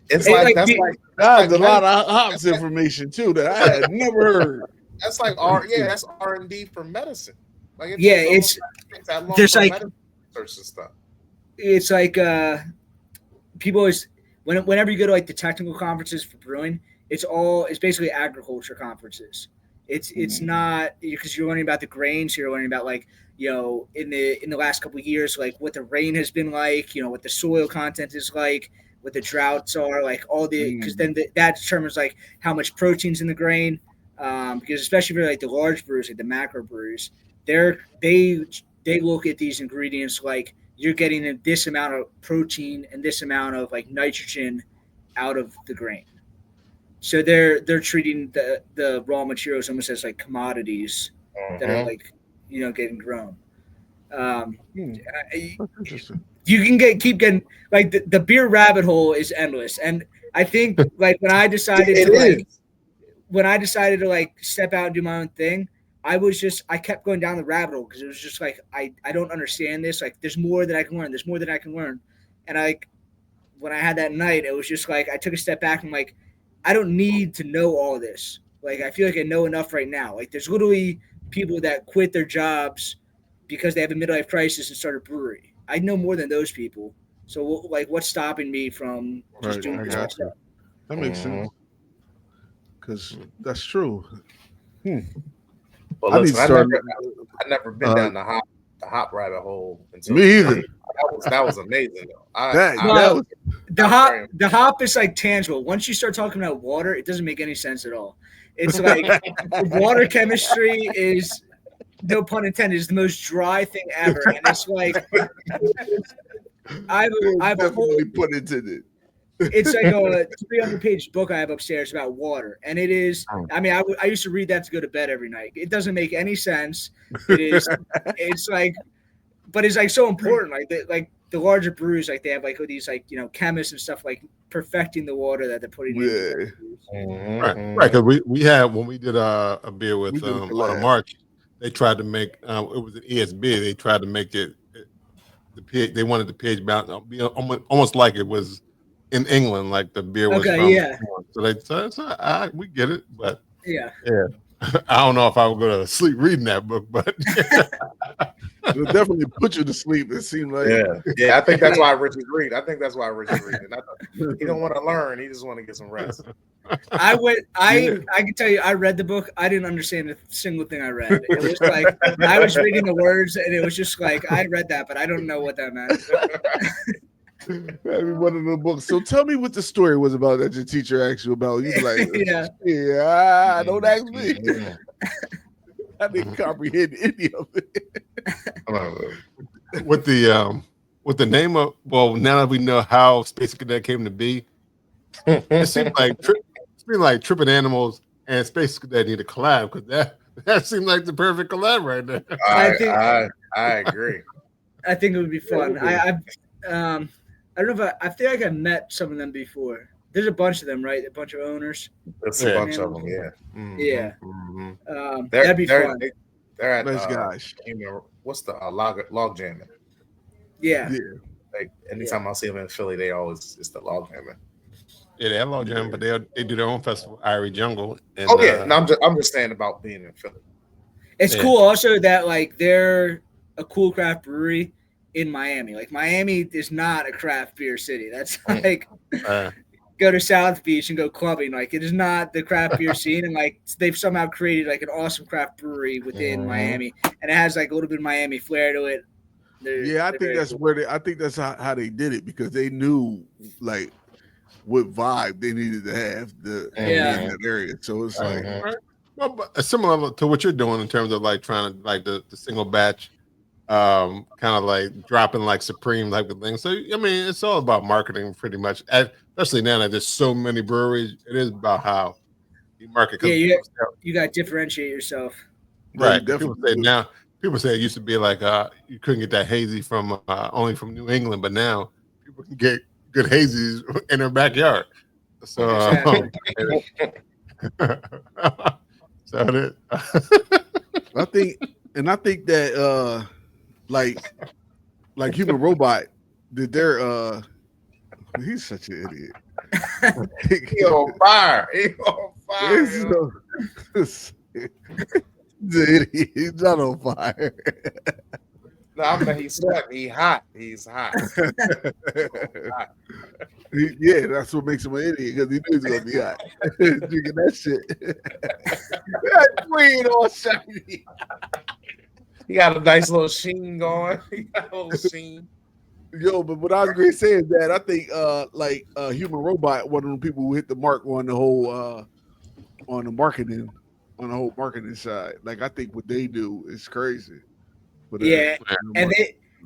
It's like that's a lot of hops information too that I had never heard. That's like that's R&D for medicine. Like there's like research and stuff. It's like people always whenever you go to like the technical conferences for brewing, it's basically agriculture conferences. It's not because you're learning about the grains, you're learning about like in the last couple of years, like what the rain has been like, what the soil content is like, what the droughts are, like all the because then that determines like how much protein's in the grain. Because especially for like the large brews, like the macro brews, they look at these ingredients like you're getting this amount of protein and this amount of like nitrogen out of the grain. So they're treating the raw materials almost as like commodities that are like getting grown. Interesting. You can keep getting like the beer rabbit hole is endless, and I think like when I decided to like step out and do my own thing, I kept going down the rabbit hole because it was just like I don't understand this. Like there's more that I can learn. There's more that I can learn, and when I had that night, it was just like I took a step back and like I don't need to know all this. Like I feel like I know enough right now. Like there's literally people that quit their jobs because they have a midlife crisis and start a brewery. I know more than those people. So like, what's stopping me from just doing this myself? That makes sense. Because that's true. Well, listen, I never been down the hop rabbit hole until me either. That was amazing though. The hop is like tangible. Once you start talking about water, it doesn't make any sense at all. It's like water chemistry is, no pun intended, is the most dry thing ever. And it's like I have a whole pun intended. It's like a 300-page book I have upstairs about water, and it is. I mean, I used to read that to go to bed every night. It doesn't make any sense. It is. It's like, but it's like so important. Like the larger brews, like they have like these like chemists and stuff like perfecting the water that they're putting in. Right. Because we had when we did a beer with March, they tried to make it was an ESB. They tried to make it the pH. They wanted the pH balance be almost like it was in England, like the beer was from. Yeah. So we get it, but yeah. I don't know if I would go to sleep reading that book, but It'll definitely put you to sleep. It seemed like Yeah. I think that's why Richie's reading. He don't want to learn. He just want to get some rest. I can tell you, I read the book. I didn't understand a single thing I read. It was like I was reading the words, and it was just like I read that, but I don't know what that meant. that'd be one of the books. So tell me what the story was about that your teacher asked you about. You be like, don't ask me. I didn't comprehend any of it. With the name of, well, now that we know how Space Cadet came to be, it seems like Tripping Animals and Space Cadet need a collab, because that seemed like the perfect collab right there. I agree. I think it would be fun. I don't know if I feel like I've met some of them before. There's a bunch of them, right? A bunch of owners. There's a bunch of them, yeah. Mm-hmm. Yeah. Mm-hmm. That'd be fun. They're at Nice guys. What's the log jamming? Yeah. Like anytime I see them in Philly, it's the log jamming. Yeah, they have Log Jam, but they do their own festival, Irie Jungle. And, I'm just saying about being in Philly. It's cool also that like they're a cool craft brewery in Miami. Like Miami is not a craft beer city. That's like go to South Beach and go clubbing. Like it is not the craft beer scene, and like they've somehow created like an awesome craft brewery within Miami, and it has like a little bit of Miami flair to it. I think that's cool. I think that's how they did it, because they knew like what vibe they needed to have in that area. So it's like well, similar to what you're doing in terms of like trying to like the single batch, kind of like dropping like Supreme type of thing. So I mean, it's all about marketing pretty much. Especially now that there's so many breweries, it is about how you market. Yeah, you got to differentiate yourself. Right. People say it used to be like you couldn't get that hazy from only from New England, but now people can get good hazies in their backyard. So, I think that like Human Robot did their he's such an idiot. He on fire. He's an idiot. He's not on fire. No, I mean he's sweating. He's hot. Yeah, that's what makes him an idiot, because he knew he was gonna be hot. Drinking that shit. That green all shiny. He got a nice little sheen going. He got a little sheen. Yo, but what I was going to say is that I think Human Robot, one of the people who hit the mark on the whole on the marketing side. Like I think what they do is crazy. Yeah, and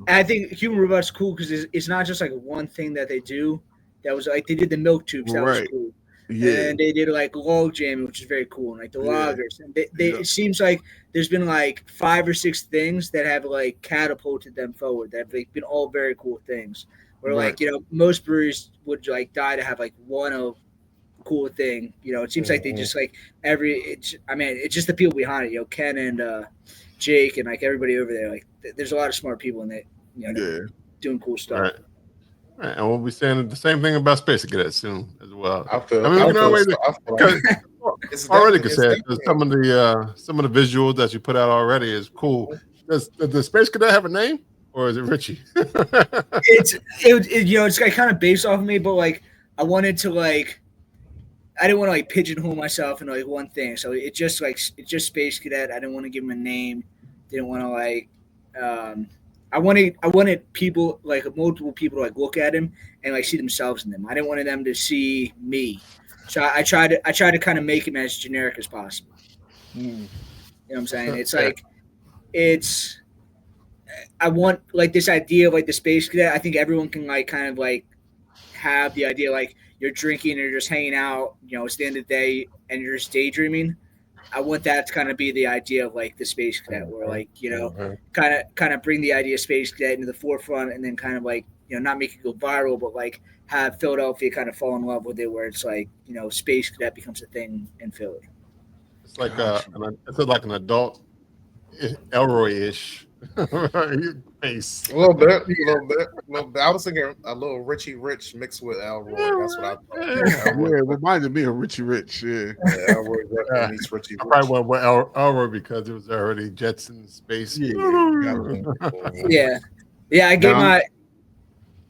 I think Human Robot's cool because it's not just like one thing that they do. That was like they did the milk tubes. That was cool. Yeah, and they did like log jamming, which is very cool, and like the loggers. And it seems like there's been like 5 or 6 things that have like catapulted them forward. That have like been all very cool things. Where like most breweries would like die to have like one cool thing. It seems like they just like it's just the people behind it. Ken and Jake and like everybody over there. Like there's a lot of smart people in there. Doing cool stuff. Right. Right, and we'll be saying the same thing about Space Cadet soon as well. Already could say some of the visuals that you put out already is cool. Does the Space Cadet have a name, or is it Richie? It's like kind of based off of me, but like I wanted to like I didn't want to like pigeonhole myself into like one thing, so it's just Space Cadet. I didn't want to give him a name. Didn't want to like. I wanted people like multiple people to like look at him and like see themselves in them. I didn't want them to see me, so I tried to kind of make him as generic as possible. You know what I'm saying? It's like I want like this idea of like the Space Cadet. I think everyone can like kind of like have the idea like you're drinking or you're just hanging out. It's the end of the day and you're just daydreaming. I want that to kind of be the idea of like the Space Cadet, where like kind of bring the idea of Space Cadet into the forefront, and then kind of like not make it go viral, but like have Philadelphia kind of fall in love with it, where it's like Space Cadet becomes a thing in Philly. It's like an adult Elroy-ish Your face. A little bit. I was thinking a little Richie Rich mixed with Elroy. That's what I thought. Yeah, it reminded me of Richie Rich. Yeah. Elroy definitely meets Richie I Rich. probably went with Elroy because it was already Jetson Space. Yeah. I gave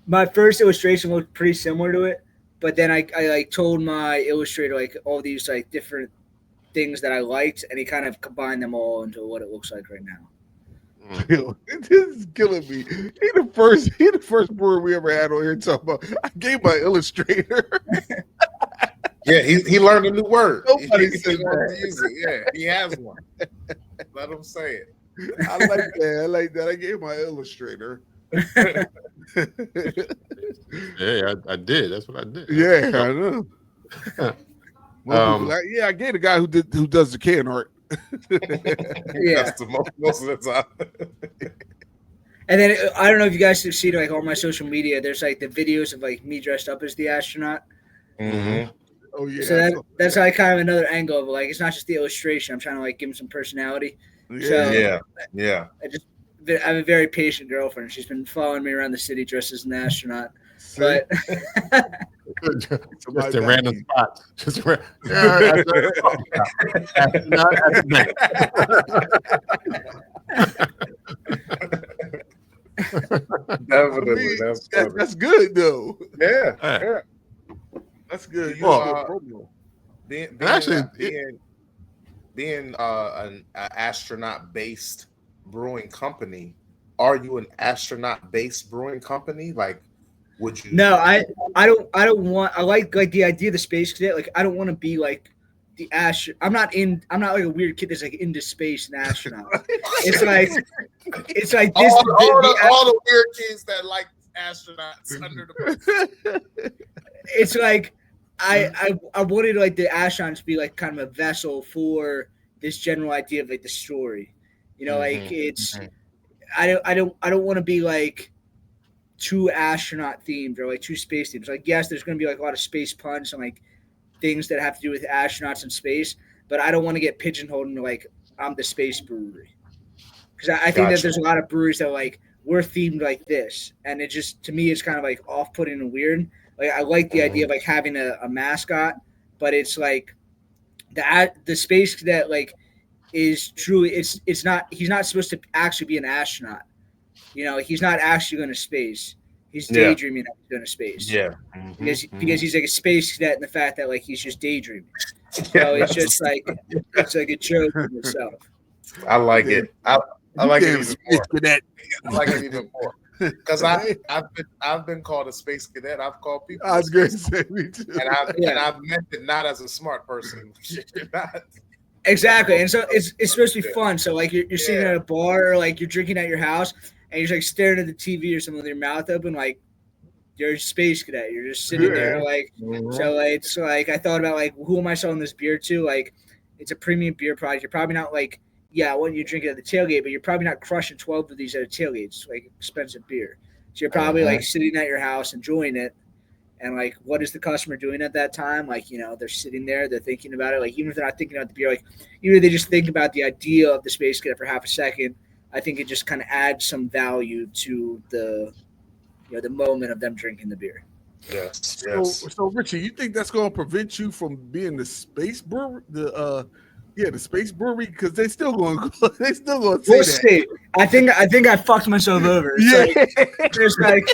my first illustration looked pretty similar to it, but then I like told my illustrator like all these like different things that I liked, and he kind of combined them all into what it looks like right now. Yo, this is killing me. He the first brewer we ever had on here talking about. I gave my illustrator. Yeah, he learned a new word. Nobody He said wants that. to use it. Yeah, he has one. Let him say it. I like that. I gave my illustrator. Yeah, I did. That's what I did. Yeah, I know. I gave the guy who does the can art. Yeah. That's most of the time. And then I don't know if you guys have seen like on my social media. There's like the videos of like me dressed up as the astronaut. Mm-hmm. Oh yeah. So that's like kind of another angle of like it's not just the illustration. I'm trying to like give him some personality. Yeah. Yeah. I have a very patient girlfriend. She's been following me around the city dressed as an astronaut. But Just a random spot. Just Definitely. That's good though. Yeah. That's good. Being an astronaut-based brewing company, are you an astronaut-based brewing company? Like, would you? No, I don't want. I like the idea of the Space Cadet. Like, I don't want to be like the I'm not like a weird kid that's like into space and astronaut. it's like this. All the weird kids that like astronauts under the bus. It's like I wanted like the astronauts to be like kind of a vessel for this general idea of like the story. You know, like it's I don't want to be like too astronaut themed or like too space themed. Like yes, there's going to be like a lot of space puns and like things that have to do with astronauts and space, but I don't want to get pigeonholed into like I'm the space brewery, because I think that there's a lot of breweries that like we're themed like this, and it just to me it's kind of like off-putting and weird. Like I like the idea of like having a mascot, but it's like the Space Cadet like is truly it's not, he's not supposed to actually be an astronaut. You know, he's not actually going to space. He's daydreaming that he's going to space. Yeah. Because he's like a space cadet in the fact that like he's just daydreaming. So it's just like it's like a joke in itself. I like it. I like it even more. Cadet. I like it even more. Because I've been called a space cadet. I've called people. I was going to say me too. And I've meant it not as a smart person. You're not. Exactly. And so it's supposed to be fun. So like you're sitting at a bar or like you're drinking at your house and you're like staring at the TV or something with your mouth open, like you're a space cadet. You're just sitting there like so it's like I thought about like who am I selling this beer to? Like it's a premium beer product. You're probably not like, I want you to drink it at the tailgate, but you're probably not crushing 12 of these at a tailgate. It's like expensive beer. So you're probably like sitting at your house enjoying it. And like, what is the customer doing at that time? Like, you know, they're sitting there, they're thinking about it. Like, even if they're not thinking about the beer, like, even if they just think about the idea of the Space Cadet for half a second, I think it just kind of adds some value to the, the moment of them drinking the beer. Yes. So Richie, you think that's going to prevent you from being the space brewer, the space brewery? Because they still going to say We'll see. I think I fucked myself over. Like, there's like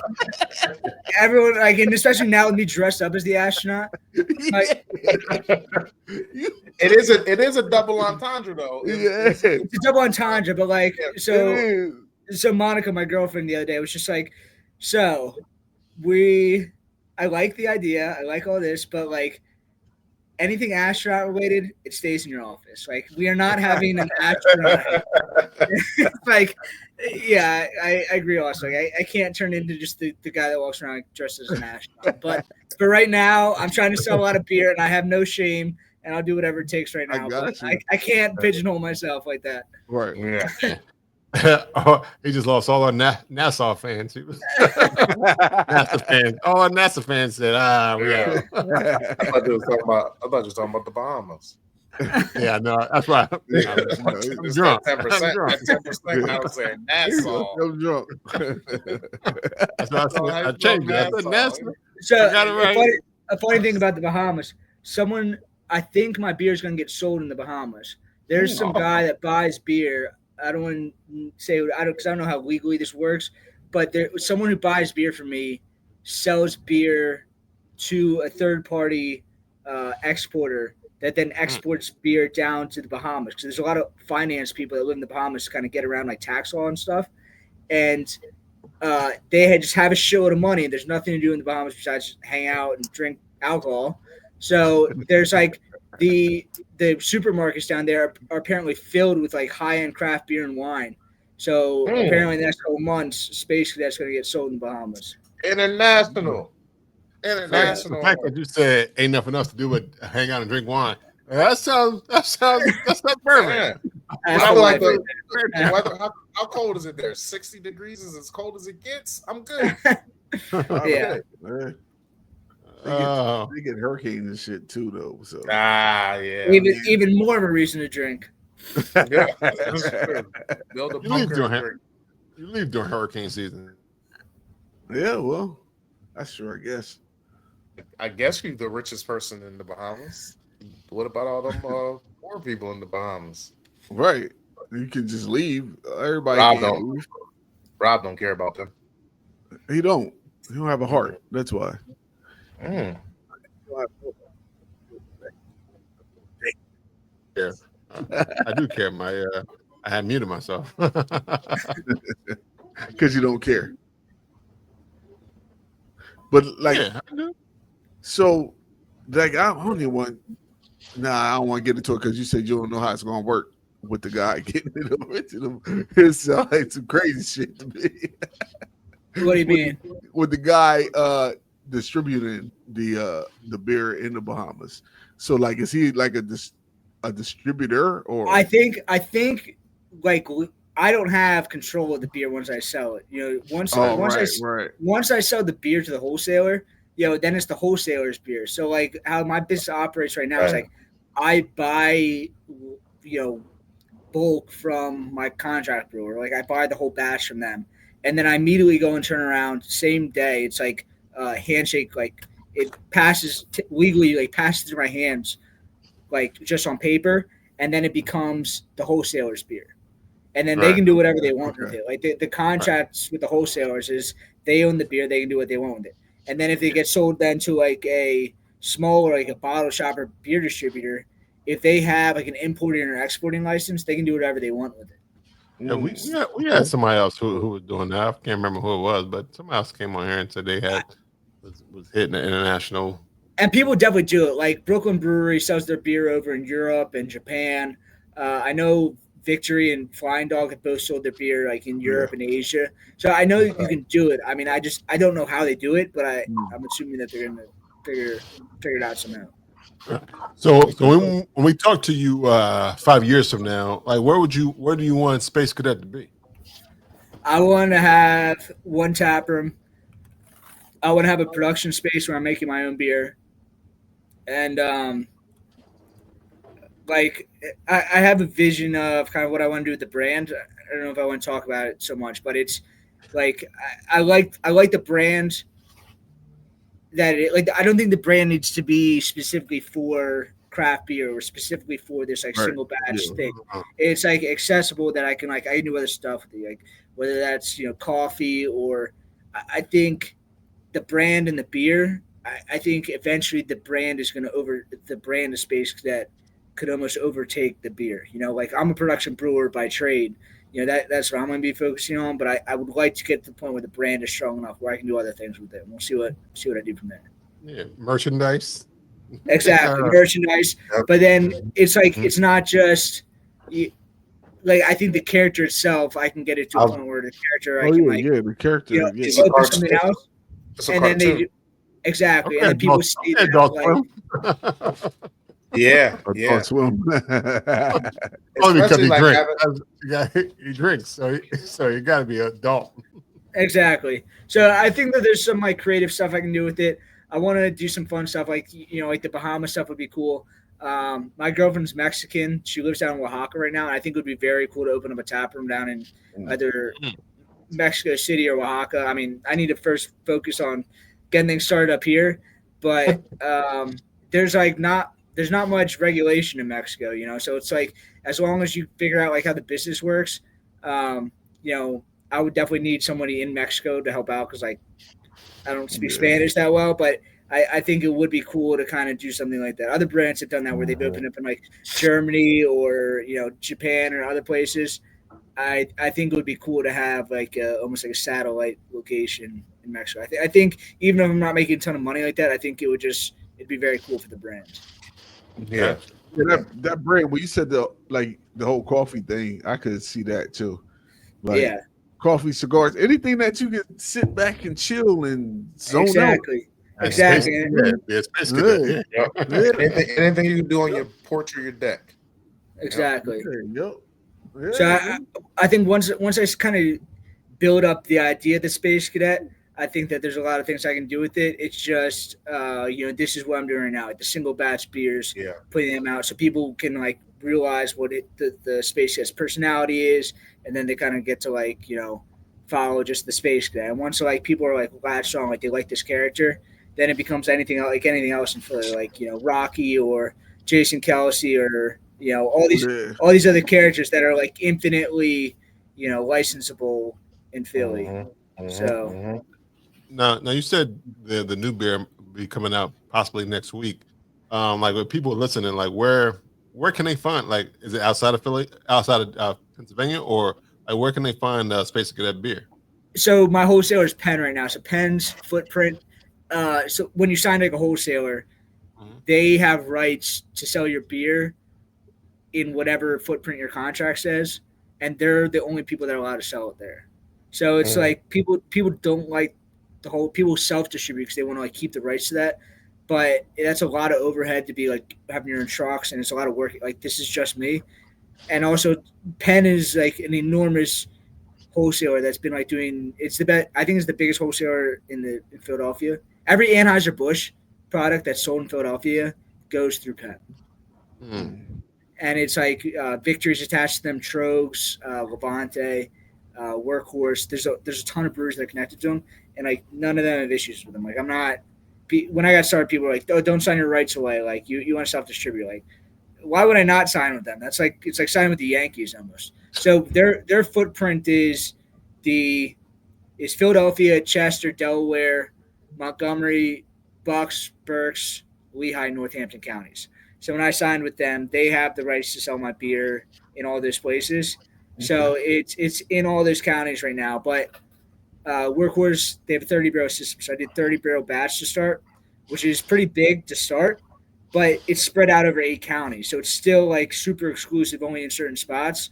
everyone like, and especially now with me dressed up as the astronaut. Like, it is a double entendre though. It's a double entendre, but like so Monica, my girlfriend, the other day was just like, I like the idea, I like all this, but like anything astronaut related, it stays in your office. Like we are not having an astronaut. Like, I agree. Also, like, I can't turn into just the guy that walks around dressed as an astronaut. But for right now, I'm trying to sell a lot of beer, and I have no shame, and I'll do whatever it takes right now. I can't pigeonhole myself like that. Right. Yeah. He just lost all our NASA fans. NASA fans. All our NASA fans said, we out. I thought you were talking about the Bahamas. Yeah, no, that's why I'm It's drunk. that 10%. That 10% I was saying Nassau. I'm drunk. That's why So how I you changed it. I know said Nassau? Nassau. So I got it right. a funny thing about the Bahamas, I think my beer is going to get sold in the Bahamas. There's some guy that buys beer. I don't want to say because I don't know how legally this works, but there's someone who buys beer from me, sells beer to a third party exporter that then exports beer down to the Bahamas. Because there's a lot of finance people that live in the Bahamas to kind of get around like tax law and stuff, and they had just have a shitload of money. And there's nothing to do in the Bahamas besides hang out and drink alcohol. So there's like the supermarkets down there are apparently filled with like high-end craft beer and wine. So apparently in the next couple months, Space Cadet's going to get sold in the Bahamas. International. The fact that you said ain't nothing else to do but hang out and drink wine. That sounds perfect. Yeah. I feel like how cold is it there? 60 degrees is as cold as it gets. I'm good. Yeah. They get hurricanes and shit too, though. So yeah. Even more of a reason to drink. Yeah, that's true. Build a bunker. You leave during hurricane season. Yeah, well, that's true, I guess. I guess you're the richest person in the Bahamas. What about all them poor people in the Bahamas? Right. You can just leave. Everybody Rob can't don't. leave. Rob don't care about them. He don't have a heart. That's why. Yeah. I do care. I had muted myself. Because you don't care. But like, yeah, I do. so like I don't even want. Nah, I don't want to get into it because you said you don't know how it's gonna work with the guy getting it over to them. It sounds like some crazy shit to me. What do you mean? With the guy distributing the beer in the Bahamas. So like, is he like a distributor or? I think like I don't have control of the beer once I sell it. Once I sell the beer to the wholesaler, then it's the wholesaler's beer. So like how my business operates right now is like I buy bulk from my contract brewer. Like I buy the whole batch from them, and then I immediately go and turn around same day. It's like handshake, like it passes legally, like passes through my hands, like just on paper, and then it becomes the wholesaler's beer. And then they can do whatever they want with it. Like the contracts with the wholesalers is they own the beer, they can do what they want with it. And then if they get sold then to like a smaller, like a bottle shop or beer distributor, if they have like an importing or exporting license, they can do whatever they want with it. Yeah, we had somebody else who was doing that. I can't remember who it was, but somebody else came on here and said they was hitting the international. And people definitely do it. Like Brooklyn Brewery sells their beer over in Europe and Japan. I know Victory and Flying Dog have both sold their beer like in Europe and Asia. So I know you can do it. I mean, I don't know how they do it, but I'm assuming that they're gonna figure it out somehow. So when we talk to you 5 years from now, like where do you want Space Cadet to be? I want to have one tap room. I want to have a production space where I'm making my own beer, and like I have a vision of kind of what I want to do with the brand. I don't know if I want to talk about it so much, but it's like I like the brand. I don't think the brand needs to be specifically for craft beer or specifically for this like single batch thing. It's like accessible that I can do other stuff with it, like whether that's coffee or I think the brand and the beer. I think eventually the brand of Space Cadet could almost overtake the beer. Like I'm a production brewer by trade. That's what I'm going to be focusing on. But I would like to get to the point where the brand is strong enough where I can do other things with it. And we'll see what I do from there. Yeah, merchandise. Exactly, merchandise. But then it's like it's not just like I think the character itself. I can get it to a point where the character the character it's something else, and then they do exactly, and then people see that. Yeah. Swim. Only because he drinks, so you got to be an adult. Exactly. So I think that there's some like creative stuff I can do with it. I want to do some fun stuff, like like the Bahamas stuff would be cool. My girlfriend's Mexican. She lives down in Oaxaca right now, and I think it would be very cool to open up a tap room down in either Mexico City or Oaxaca. I mean, I need to first focus on getting things started up here, but there's not much regulation in Mexico, you know. So it's like as long as you figure out like how the business works, you know, I would definitely need somebody in Mexico to help out because like I don't speak Spanish that well, but I think it would be cool to kind of do something like that. Other brands have done that where they've opened up in like Germany or, you know, Japan or other places. I think it would be cool to have like almost like a satellite location in Mexico. I think even if I'm not making a ton of money like that, I think it'd be very cool for the brand. Yeah. That bread, when you said the whole coffee thing, I could see that too. Like, yeah, coffee, cigars, anything that you can sit back and chill and zone exactly. out. Exactly. Yeah, Space Cadet. Yeah. Yeah. Anything you can do on your porch or your deck. Exactly. Yep. Yeah. So I think once I kind of build up the idea of the Space Cadet, I think that there's a lot of things I can do with it. It's just, you know, this is what I'm doing right now, like the single batch beers, putting them out so people can like realize what the Space Cadet's personality is, and then they kind of get to like, you know, follow just the Space Cadet. And once like people are like latched on, like they like this character, then it becomes anything else in Philly, like, you know, Rocky or Jason Kelsey or, you know, all these other characters that are like infinitely, you know, licensable in Philly. So Now you said the new beer will be coming out possibly next week. Like with people listening, like where can they find? Like, is it outside of Philly, outside of Pennsylvania, or like where can they find Space Cadet beer? So my wholesaler is Penn right now. So Penn's footprint. So when you sign like a wholesaler, they have rights to sell your beer in whatever footprint your contract says, and they're the only people that are allowed to sell it there. So it's like people don't like the whole people self-distribute because they want to like keep the rights to that, but that's a lot of overhead to be like having your own trucks, and it's a lot of work. Like this is just me, and also Penn is like an enormous wholesaler that's been like doing. It's the best. I think it's the biggest wholesaler in Philadelphia. Every Anheuser-Busch product that's sold in Philadelphia goes through Penn. And it's like Victory's attached to them, Trogs, Levante, Workhorse. There's a ton of brewers that are connected to them, and like none of them have issues with them. Like I'm not. When I got started, people were like, "Oh, don't sign your rights away. Like you want to self-distribute." Like, why would I not sign with them? That's like it's like signing with the Yankees almost. So their footprint is Philadelphia, Chester, Delaware, Montgomery, Bucks, Berks, Lehigh, Northampton counties. So when I signed with them, they have the rights to sell my beer in all those places. So it's in all those counties right now. But Workhorse, they have a 30 barrel system. So I did 30 barrel batch to start, which is pretty big to start, but it's spread out over 8 counties. So it's still like super exclusive only in certain spots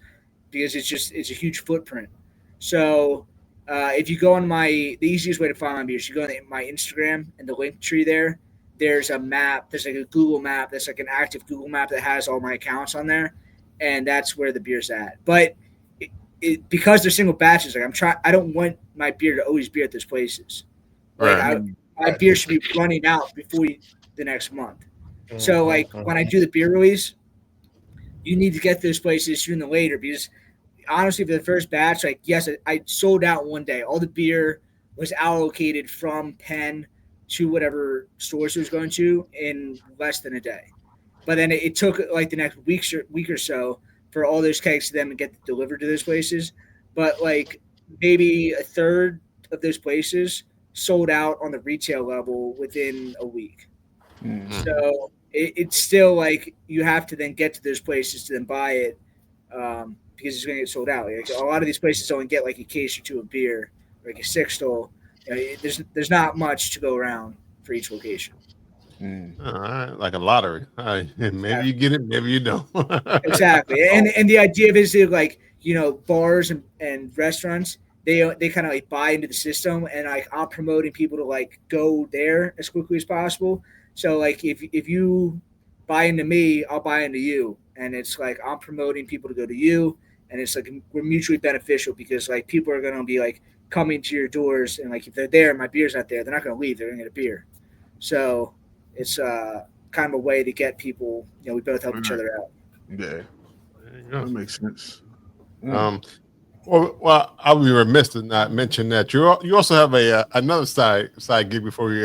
because it's a huge footprint. So if you go on the easiest way to find my beer is you go on my Instagram and the link tree there. There's a map. There's like a Google map. That's like an active Google map that has all my accounts on there, and that's where the beer's at. But because they're single batches, like I don't want my beer to always be at those places. Like my beer should be running out before the next month. So like when I do the beer release, you need to get those places sooner than later because honestly, for the first batch, like yes, I sold out one day. All the beer was allocated from Penn to whatever stores it was going to in less than a day. But then it took like the next week or so for all those kegs to them and get delivered to those places. But like maybe a third of those places sold out on the retail level within a week. So it's still like you have to then get to those places to then buy it because it's going to get sold out. Like, a lot of these places only get like a case or two of beer, like a six-stall. You know, there's not much to go around for each location. All right, like a lottery. Maybe you get it, maybe you don't. Exactly, and the idea of it is like, you know, bars and restaurants, they kind of like buy into the system, and like I'm promoting people to like go there as quickly as possible. So like if you buy into me, I'll buy into you, and it's like I'm promoting people to go to you, and it's like we're mutually beneficial because like people are going to be like coming to your doors, and like if they're there and my beer's not there, they're not going to leave. They're going to get a beer. So it's kind of a way to get people. We both help each other out. Yeah, There you go. that makes sense. Well, I'll be remiss to not mention that you also have another side gig before we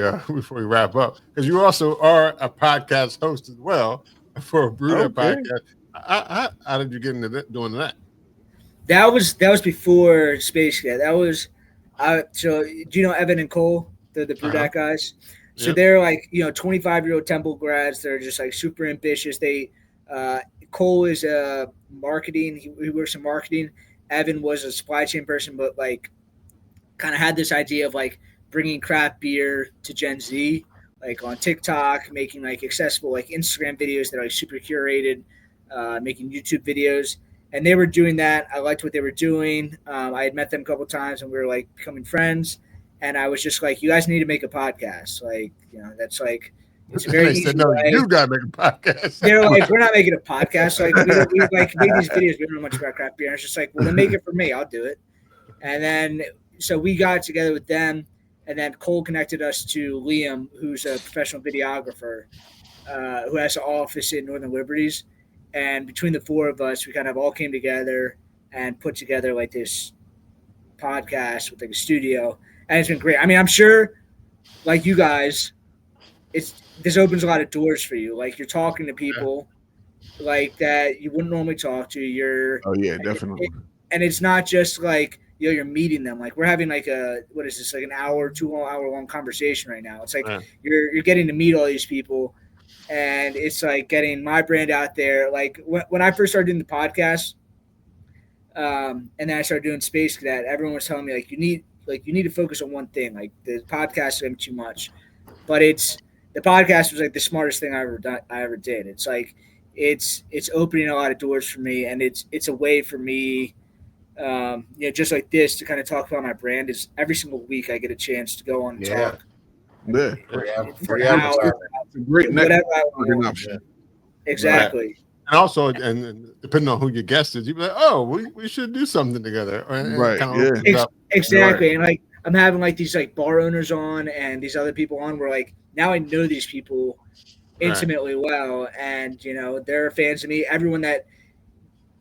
wrap up, because you also are a podcast host as well for a Brew That podcast. How did you get into doing that? That was before Space Cadet. That was so do you know Evan and Cole, the Brew That guys? So they're like 25-year-old Temple grads. They're just like super ambitious. They Cole is marketing. He works in marketing. Evan was a supply chain person, but like kind of had this idea of like bringing craft beer to Gen Z, like on TikTok, making like accessible like Instagram videos that are like super curated, making YouTube videos. And they were doing that. I liked what they were doing. I had met them a couple of times and we were like becoming friends. And I was just like, you guys need to make a podcast. Like, that's like, it's a very they easy said, no, way. you gotta make a podcast. They're like, we're not making a podcast. Like, we like make these videos. We don't know much about craft beer. And it's just like, well, then make it for me. I'll do it. And then, so we got together with them. And then Cole connected us to Liam, who's a professional videographer, who has an office in Northern Liberties. And between the four of us, we kind of all came together and put together like this podcast with like a studio. And it's been great. I mean, I'm sure, like you guys, this opens a lot of doors for you. Like you're talking to people like that you wouldn't normally talk to. Oh yeah, definitely. And it's not just like you're meeting them. Like we're having like what is this, like an hour, 2 hour long conversation right now. It's like you're getting to meet all these people, and it's like getting my brand out there. Like when I first started doing the podcast, and then I started doing Space Cadet, everyone was telling me like you need to focus on one thing. Like the podcast is going to be too much, but the podcast was like the smartest thing I ever did. It's like it's opening a lot of doors for me, and it's a way for me, just like this, to kind of talk about my brand. Is every single week I get a chance to go on and talk. Yeah, for an hour, it's a great whatever I want. option. Exactly. Right. And also, and depending on who your guest is, you'd be like, oh, we should do something together. Right. Exactly. And like I'm having like these like bar owners on and these other people on where like now I know these people intimately well, and they're fans of me. Everyone that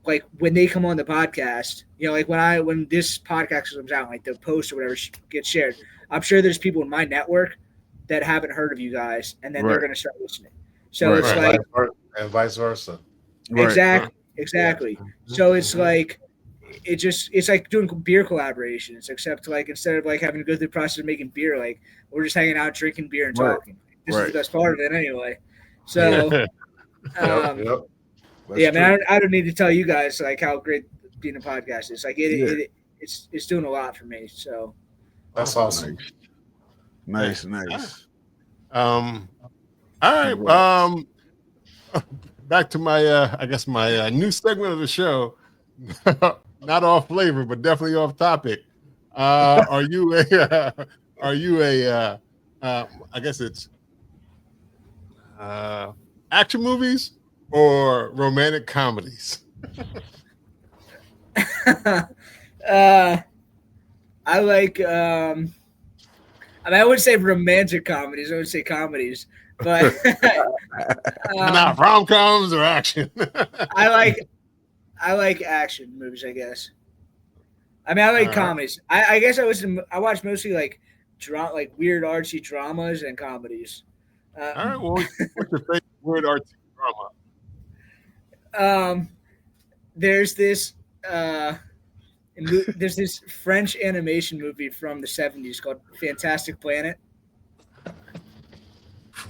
like when they come on the podcast, like when this podcast comes out, like the post or whatever gets shared, I'm sure there's people in my network that haven't heard of you guys, and then they're going to start listening. So it's like, and vice versa. Exactly. So it's like, it's like doing beer collaborations, except like instead of like having to go through the process of making beer, like we're just hanging out, drinking beer and talking. This is the best part of it anyway. So, man, I don't need to tell you guys like how great being a podcast is. Like it's doing a lot for me. So that's awesome. Nice. All right. Back to my I guess my new segment of the show. Not off flavor, but definitely off topic. Are you a I guess it's action movies or romantic comedies? I like I would say romantic comedies. I would say comedies, but not rom-coms or action. I like action movies, I guess. I mean, I like comedies. I guess I watch mostly like weird artsy dramas and comedies. All right. Well, what's your favorite weird artsy drama? There's this French animation movie from the 70s called Fantastic Planet.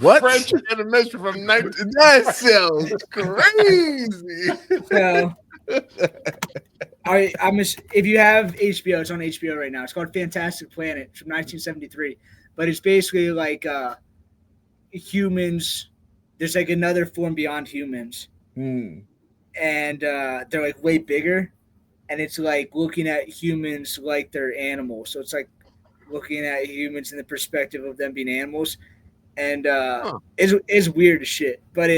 What? French animation from 19. That sounds crazy. So, if you have HBO, it's on HBO right now. It's called Fantastic Planet. It's from 1973, but it's basically like humans. There's like another form beyond humans, and they're like way bigger, and it's like looking at humans like they're animals. So it's like looking at humans in the perspective of them being animals, and it's weird as shit, but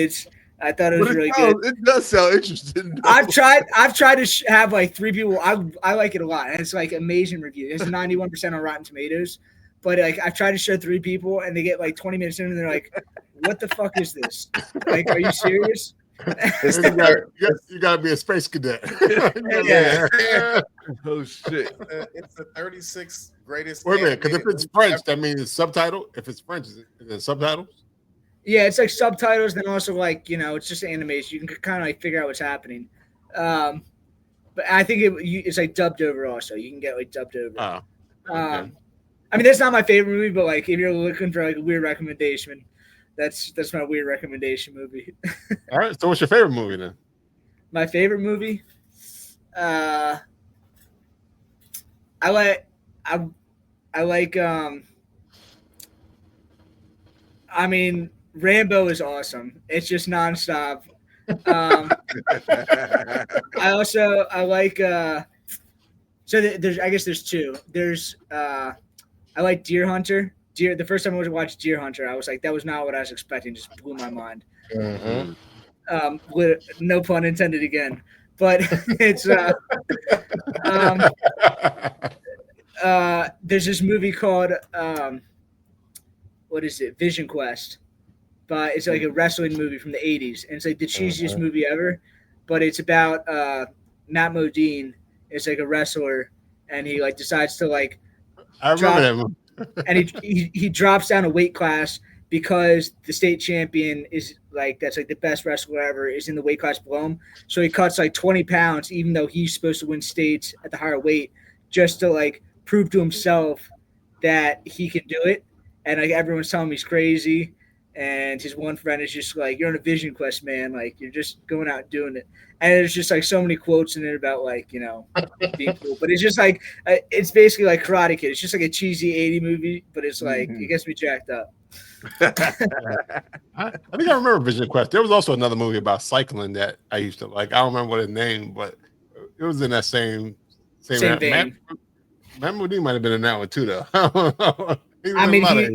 I thought it was really good. It does sound interesting. Though. I've tried to have like 3 people. I like it a lot, and it's like amazing review. It's 91% on Rotten Tomatoes, but like I've tried to show 3 people, and they get like 20 minutes in, and they're like, what the fuck is this? Like, are you serious? You gotta be a space cadet. Yeah. Oh shit! It's the 36th greatest. Wait a minute, because if animated it's movie French, ever. that means it's subtitle. If it's French, is it subtitles? Yeah, it's like subtitles, then also like it's just animation. You can kind of like figure out what's happening. But I think it's like dubbed over also. You can get like dubbed over. Oh, okay. I mean, that's not my favorite movie, but like if you're looking for like a weird recommendation, that's my weird recommendation movie. All right. So, what's your favorite movie then? My favorite movie, I like. I mean, Rambo is awesome. It's just nonstop. I like. So there's two. There's I like Deer Hunter. The first time I watched Deer Hunter, I was like, that was not what I was expecting. Just blew my mind. No pun intended again. But it's there's this movie called what is it? Vision Quest. But it's like a wrestling movie from the 80s. And it's like the cheesiest movie ever. But it's about Matt Modine. It's like a wrestler, and he like decides to like I remember that movie. and he drops down a weight class because the state champion is like that's like the best wrestler ever is in the weight class below him. So he cuts like 20 pounds, even though he's supposed to win states at the higher weight, just to like prove to himself that he can do it. And like everyone's telling him he's crazy. And his one friend is just like, you're on a vision quest, man. Like you're just going out and doing it. And there's just like so many quotes in it about like, being cool. But it's just like, it's basically like Karate Kid. It's just like a cheesy 80 movie, but it's like, it gets me jacked up. I think I remember Vision Quest. There was also another movie about cycling that I used to like. I don't remember what it named, but it was in that same vein. Matt Modine might have been in that one too, though. I mean, he was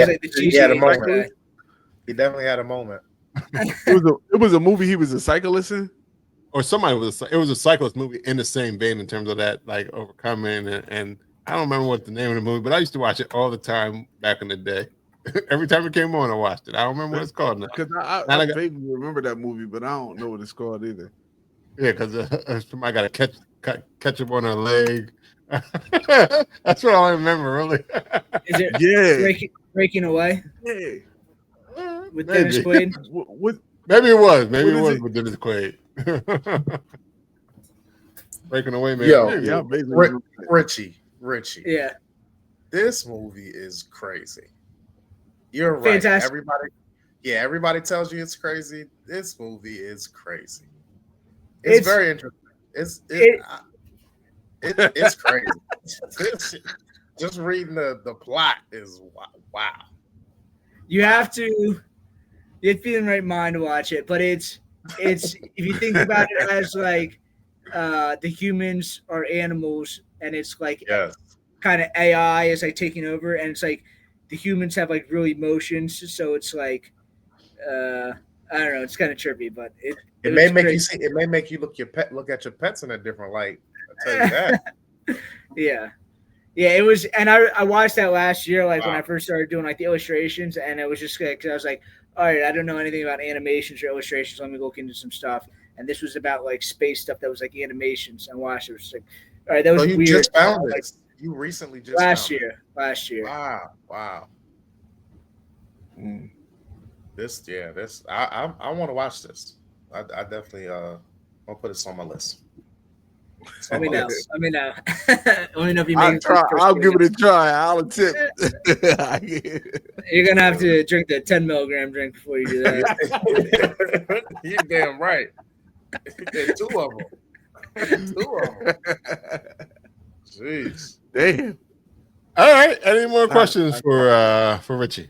like the cheesy had a 80s moment. guy. He definitely had a moment. It was a movie he was a cyclist in. Or somebody was it was a cyclist movie in the same vein in terms of that, like overcoming and I don't remember what the name of the movie, but I used to watch it all the time back in the day. Every time it came on, I watched it. I don't remember what it's called now. Because I vaguely remember that movie, but I don't know what it's called either. Yeah, because somebody got to catch up on her leg. That's what I remember, really. Is it breaking away? Yeah. With Dennis Quaid? Maybe it was. Maybe it was it? with Dennis Quaid. Breaking away, maybe. Yo, Richie. Yeah. This movie is crazy. You're right. Fantastic. Everybody tells you it's crazy. This movie is crazy. It's very interesting. It's crazy. Just reading the plot is wow. You have to be in the right mind to watch it, but it's if you think about it as like the humans are animals, and it's like kind of AI is like taking over, and it's like the humans have like real emotions, so it's like I don't know, it's kind of trippy, but it may make you see. It may make you look at your pets in a different light. I'll tell you that. Yeah, it was, and I watched that last year, like when I first started doing like the illustrations, and it was just because I was like, all right, I don't know anything about animations or illustrations. Let me look into some stuff. And this was about like space stuff that was like animations. And watched it. It was like, all right, that was weird. Just found it. You recently just last year. Wow. This I want to watch this. I definitely I'll put this on my list. Let me know. Let me know if you make I'll give it a try. I'll attempt. You're gonna have to drink the 10 milligram drink before you do that. You're damn right. Two of them. Jeez. Damn. All right. Any more questions for Richie?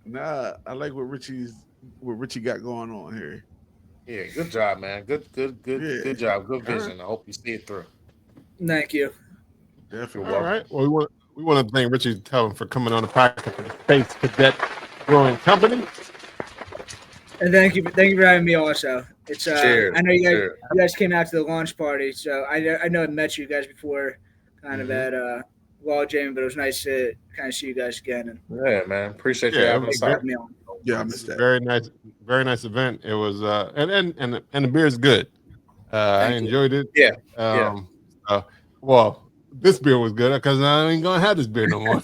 Nah, I like what Richie got going on here. Yeah, good job, man. Good job. Good vision. Right. I hope you see it through. Thank you. Definitely. All right. Well, we want to thank Richie Tevlin for coming on the podcast for the Space Cadet Brewing Company. And thank you for having me. Also, it's cheers. I know you guys came out to the launch party, so I know I met you guys before, kind of at well, Jamie, but it was nice to kind of see you guys again. And Yeah, man. Appreciate you Yeah, having it us was out. me on. Yeah, I missed that. Very nice event. It was and the beer is good. I Thank you. enjoyed it. Yeah. Well, this beer was good because I ain't gonna have this beer no more.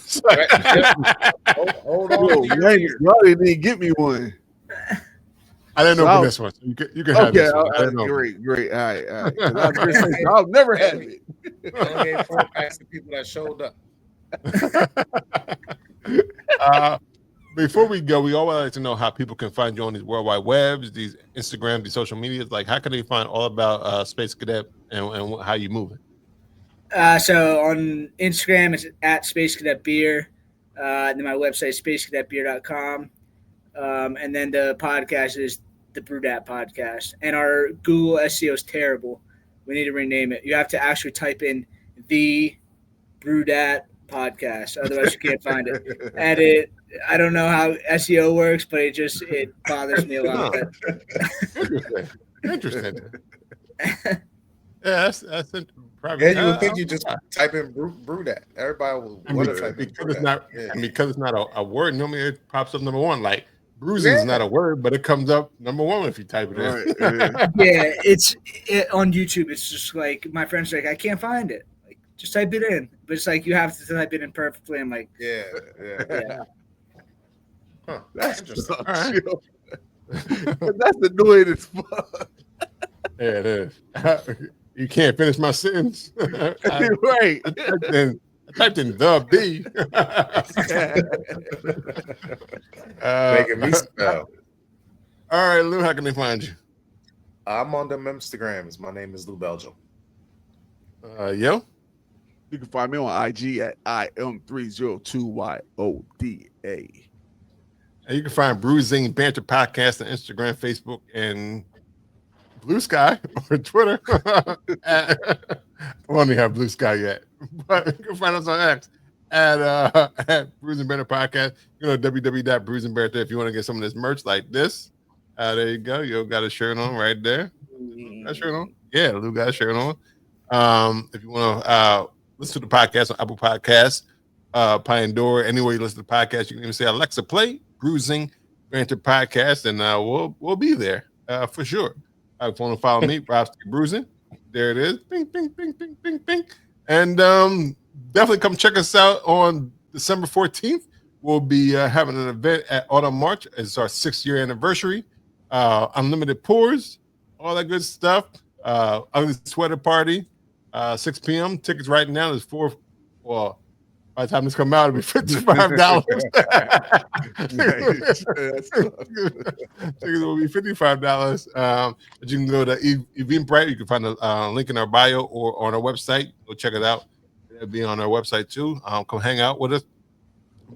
Hold Yo, on. to your man, beer. y'all didn't even get me one. I didn't So open this one. So you can have Okay, this one. I didn't open great. All right. 'Cause I was gonna say, I'll never have it. I only gave 4 packs to people that showed up. Before we go, we always like to know how people can find you on these worldwide webs, these Instagram, these social medias. Like, how can they find all about Space Cadet and how you moving? So on Instagram, it's at Space Cadet Beer. And then my website is spacecadetbeer.com. And then the podcast is the Brewdat Podcast. And our Google SEO is terrible. We need to rename it. You have to actually type in the Brewdat Podcast. Otherwise, you can't find it. I don't know how SEO works, but it bothers me a lot. Interesting. Yeah, that's probably. Yeah, you would think you just type in brew that. Everybody will want to type in because it's not because it's not a word. Normally, it pops up number one. Like bruising is not a word, but it comes up number one if you type it in. Right. Yeah, it's on YouTube. It's just like my friend's like, I can't find it. Like, just type it in. But it's like you have to type it in perfectly. I'm like, yeah. Huh. That's interesting. All right. That's annoying as fuck. Yeah, it is. You can't finish my sentence. Right. I typed in the B. Making me spell. All right, Lou, how can they find you? I'm on them Instagrams. My name is Lou Belgium. Yo? You can find me on IG at IM302YODA. And you can find Bruising Banter Podcast on Instagram, Facebook, and Blue Sky or Twitter. I only have Blue Sky yet, but you can find us on X at Bruising Banter Podcast. You know, www.bruisingbanter if you want to get some of this merch like this. There you go. You got a shirt on right there. Got a shirt on? Yeah, Lou got a shirt on. If you want to listen to the podcast on Apple Podcasts, Pandora, anywhere you listen to the podcast, you can even say Alexa, play Bruising Banter Podcast, and we'll be there for sure. If you want to follow me, Rob Steve Bruising. There it is. Bing, bing, bing, bing, bing, bing. And definitely come check us out on December 14th. We'll be having an event at Autumn March. It's our 6th-year anniversary. Unlimited pours, all that good stuff. Ugly sweater party, 6 p.m. Tickets right now is by the time this come out, it'll be $55. Tickets will be $55. But you can go to Eventbrite. You can find a link in our bio or on our website. Go check it out. It'll be on our website too. Come hang out with us.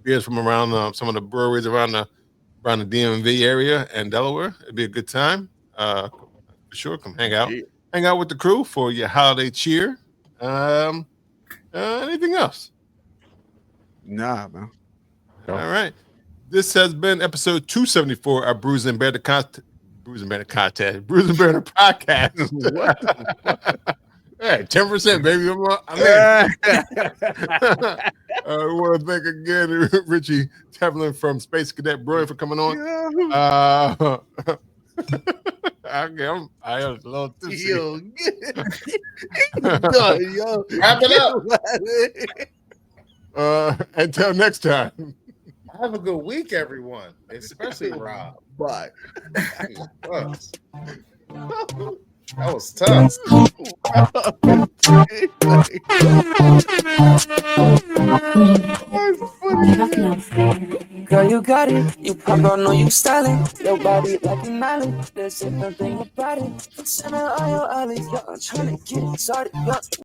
Beers from around some of the breweries around the DMV area and Delaware. It'd be a good time. For sure, come hang out. Yeah. Hang out with the crew for your holiday cheer. Anything else? Nah, man. All right. This has been episode 274 of Bruising Banter Podcast. Bruising Banter Podcast. Hey, 10%, baby. I want to thank again Richie Tevlin from Space Cadet Brewing for coming on. I am a little tipsy. Yo. Wrap it up. Until next time. Have a good week, everyone, especially Rob. Bye. That was tough. Girl, you got it. You pop out, know you styling. Your body like an island. There's something about it. Center on your eyelids, yeah, I'm trying to get it started. Yeah.